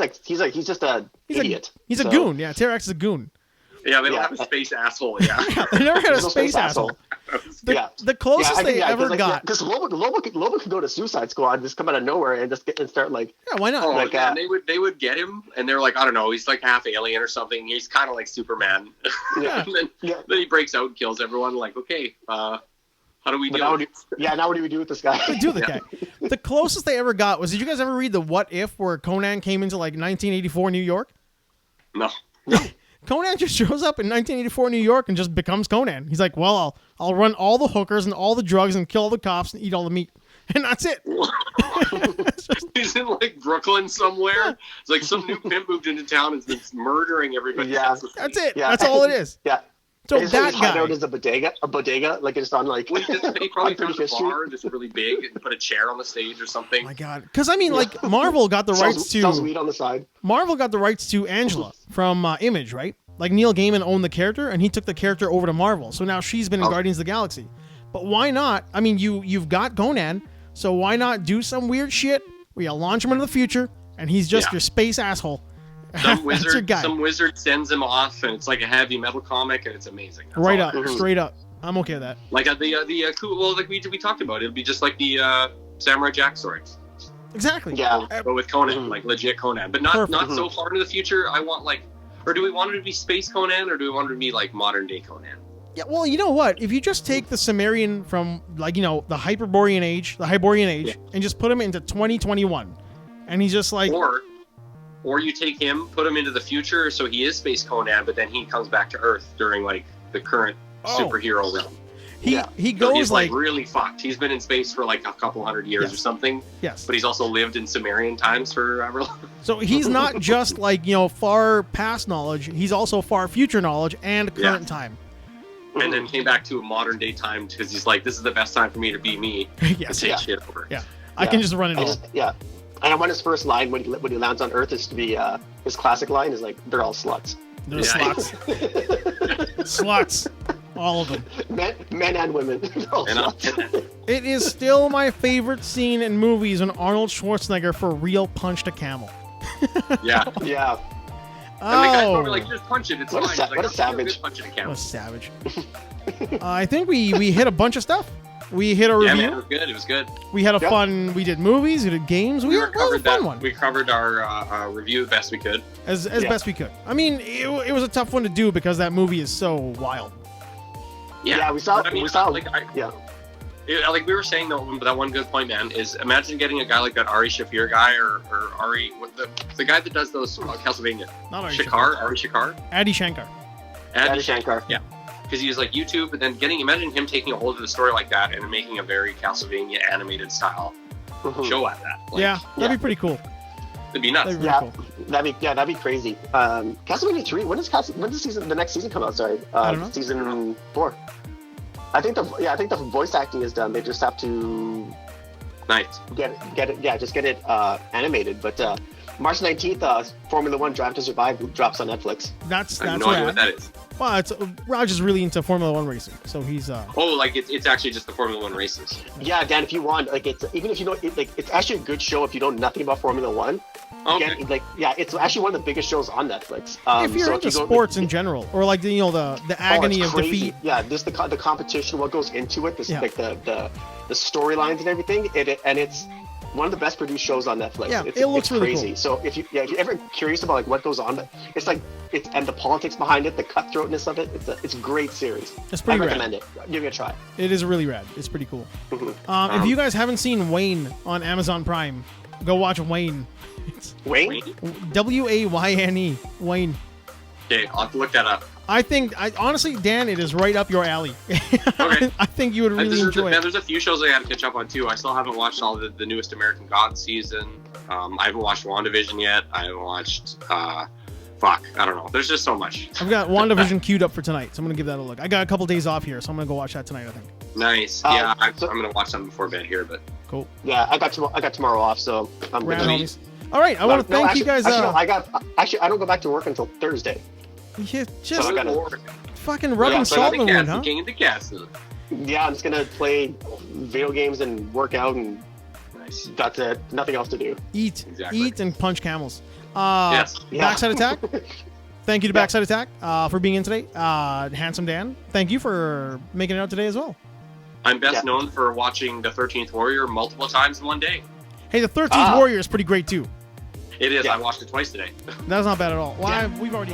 just a idiot. He's a goon. Yeah, Terrax is a goon. Yeah, they don't have a space asshole. Yeah, they never had a space asshole. The closest they ever got. Because Lobo could go to Suicide Squad, just come out of nowhere and start like. Yeah, why not? Oh, and they would get him, and they're like, I don't know, he's like half alien or something. He's kind of like Superman. Yeah. And then he breaks out and kills everyone. Like, okay, how do we do? Now what do we do with this guy? The closest they ever got was, did you guys ever read the What If, where Conan came into like 1984 New York? No. Conan just shows up in 1984 New York and just becomes Conan. He's like, well, I'll run all the hookers and all the drugs and kill all the cops and eat all the meat. And that's it. He's in like Brooklyn somewhere. It's like some new pimp moved into town and is murdering everybody. Yeah. That's it. Yeah. That's all it is. Yeah. So that guy is a bodega, like it's on like. They probably found a bar that's really big and put a chair on the stage or something. Oh my God, because I mean, like Marvel got the rights to. Sells weed on the side. Marvel got the rights to Angela from Image, right? Like Neil Gaiman owned the character, and he took the character over to Marvel. So now she's been in Guardians of the Galaxy. But why not? I mean, you've got Conan, so why not do some weird shit where you launch him into the future, and he's just your space asshole. Some wizard sends him off, and it's like a heavy metal comic, and it's amazing. Straight up. I'm okay with that. Like like we talked about, it'll be just like the Samurai Jack story. Exactly. Yeah. But with Conan, like legit Conan, but not so far into the future. I want or do we want it to be space Conan, or do we want it to be like modern day Conan? Yeah. Well, you know what? If you just take the Sumerian from the Hyperborean age, and just put him into 2021, and he's just like. Or you take him, put him into the future, so he is Space Conan, but then he comes back to Earth during like the current superhero realm. He goes he's like really fucked. He's been in space for like a couple hundred years or something. Yes. But he's also lived in Sumerian times forever. So he's not just like far past knowledge. He's also far future knowledge and current time. And then came back to a modern day time because he's like, this is the best time for me to be me. Yes. And take shit over. Yeah. I can just run it all. Yeah. And I want his first line when he lands on Earth is to be his classic line is like, "They're all sluts." They're sluts. Sluts. All of them. Men and women. It is still my favorite scene in movies when Arnold Schwarzenegger for real punched a camel. Yeah. Yeah. And the guy's probably like, just punch it. It's fine. What a savage. Punching a camel. What a savage. I think we hit a bunch of stuff. We hit a review. Yeah, man, it was good. We had a fun. We did movies. We did games. We covered a fun one. We covered our review the best we could. As best we could. I mean, it was a tough one to do because that movie is so wild. Yeah, we saw. Like we were saying though, that one good point, man, is imagine getting a guy like that Ari Shaffir guy or Ari, the guy that does those Castlevania. Not Ari Shankar. Ari Shankar. Adi Shankar. Adi Shankar. Yeah. Because he was like YouTube, but then imagine him taking a hold of the story like that and making a very Castlevania animated style show at that. That'd be pretty cool. It'd be nuts. That'd be crazy. Castlevania 3. When does the next season come out? Sorry, I don't know. Season 4. I think the voice acting is done. They just have to get it animated. But March 19th, Formula One Drive to Survive drops on Netflix. That's I have no idea what rad. that is. Well, it's Raj is really into Formula One racing, so he's Oh, like it's actually just the Formula One races. Yeah, Dan, if you want, like, it's even if you don't, it's actually a good show if you know nothing about Formula One. Okay. Again, like, yeah, it's actually one of the biggest shows on Netflix. if you're so into you go, sports like, in general, or like the agony it's of crazy. defeat. Yeah, this the competition, what goes into it, this Yeah. like the storylines and everything. And it's one of the best produced shows on Netflix. Yeah, it's, it looks it's really crazy. cool. So if you're ever curious about like what goes on, it's like and the politics behind it, the cutthroatness of it, it's a great series. It's pretty I rad. recommend it. Give it a try. It is really rad. It's pretty cool. Mhm. If you guys haven't seen Wayne on Amazon Prime, go watch Wayne. It's Wayne? Wayne. Wayne. Okay, I'll have to look that up. Honestly, Dan, it is right up your alley. Okay. I think you would really enjoy it. There's a few shows I got to catch up on too. I still haven't watched all the newest American Gods season. I haven't watched WandaVision yet. I haven't watched. I don't know. There's just so much. I've got WandaVision queued up for tonight, so I'm gonna give that a look. I got a couple days off here, so I'm gonna go watch that tonight. I think. Nice. Yeah, I'm gonna watch something before bed here, but Cool. Yeah, I got tomorrow off, so I'm Rad, good. homies. All right, I want to thank you guys. I don't go back to work until Thursday. You just So I gotta- fucking rubbing Yeah, salt in the wound, huh? King of the Castle. Yeah, I'm just gonna play video games and work out, and Nice. that's it. Nothing else to do. Eat, Exactly. eat, and punch camels. Yes. Yeah. Backside Attack. Thank you to Yeah. Backside Attack for being in today. Handsome Dan, thank you for making it out today as well. I'm best Yeah. known for watching the 13th Warrior multiple times in one day. Hey, the 13th Ah. Warrior is pretty great too. It is. Yeah. I watched it twice today. That's not bad at all. Well, Yeah. we've already.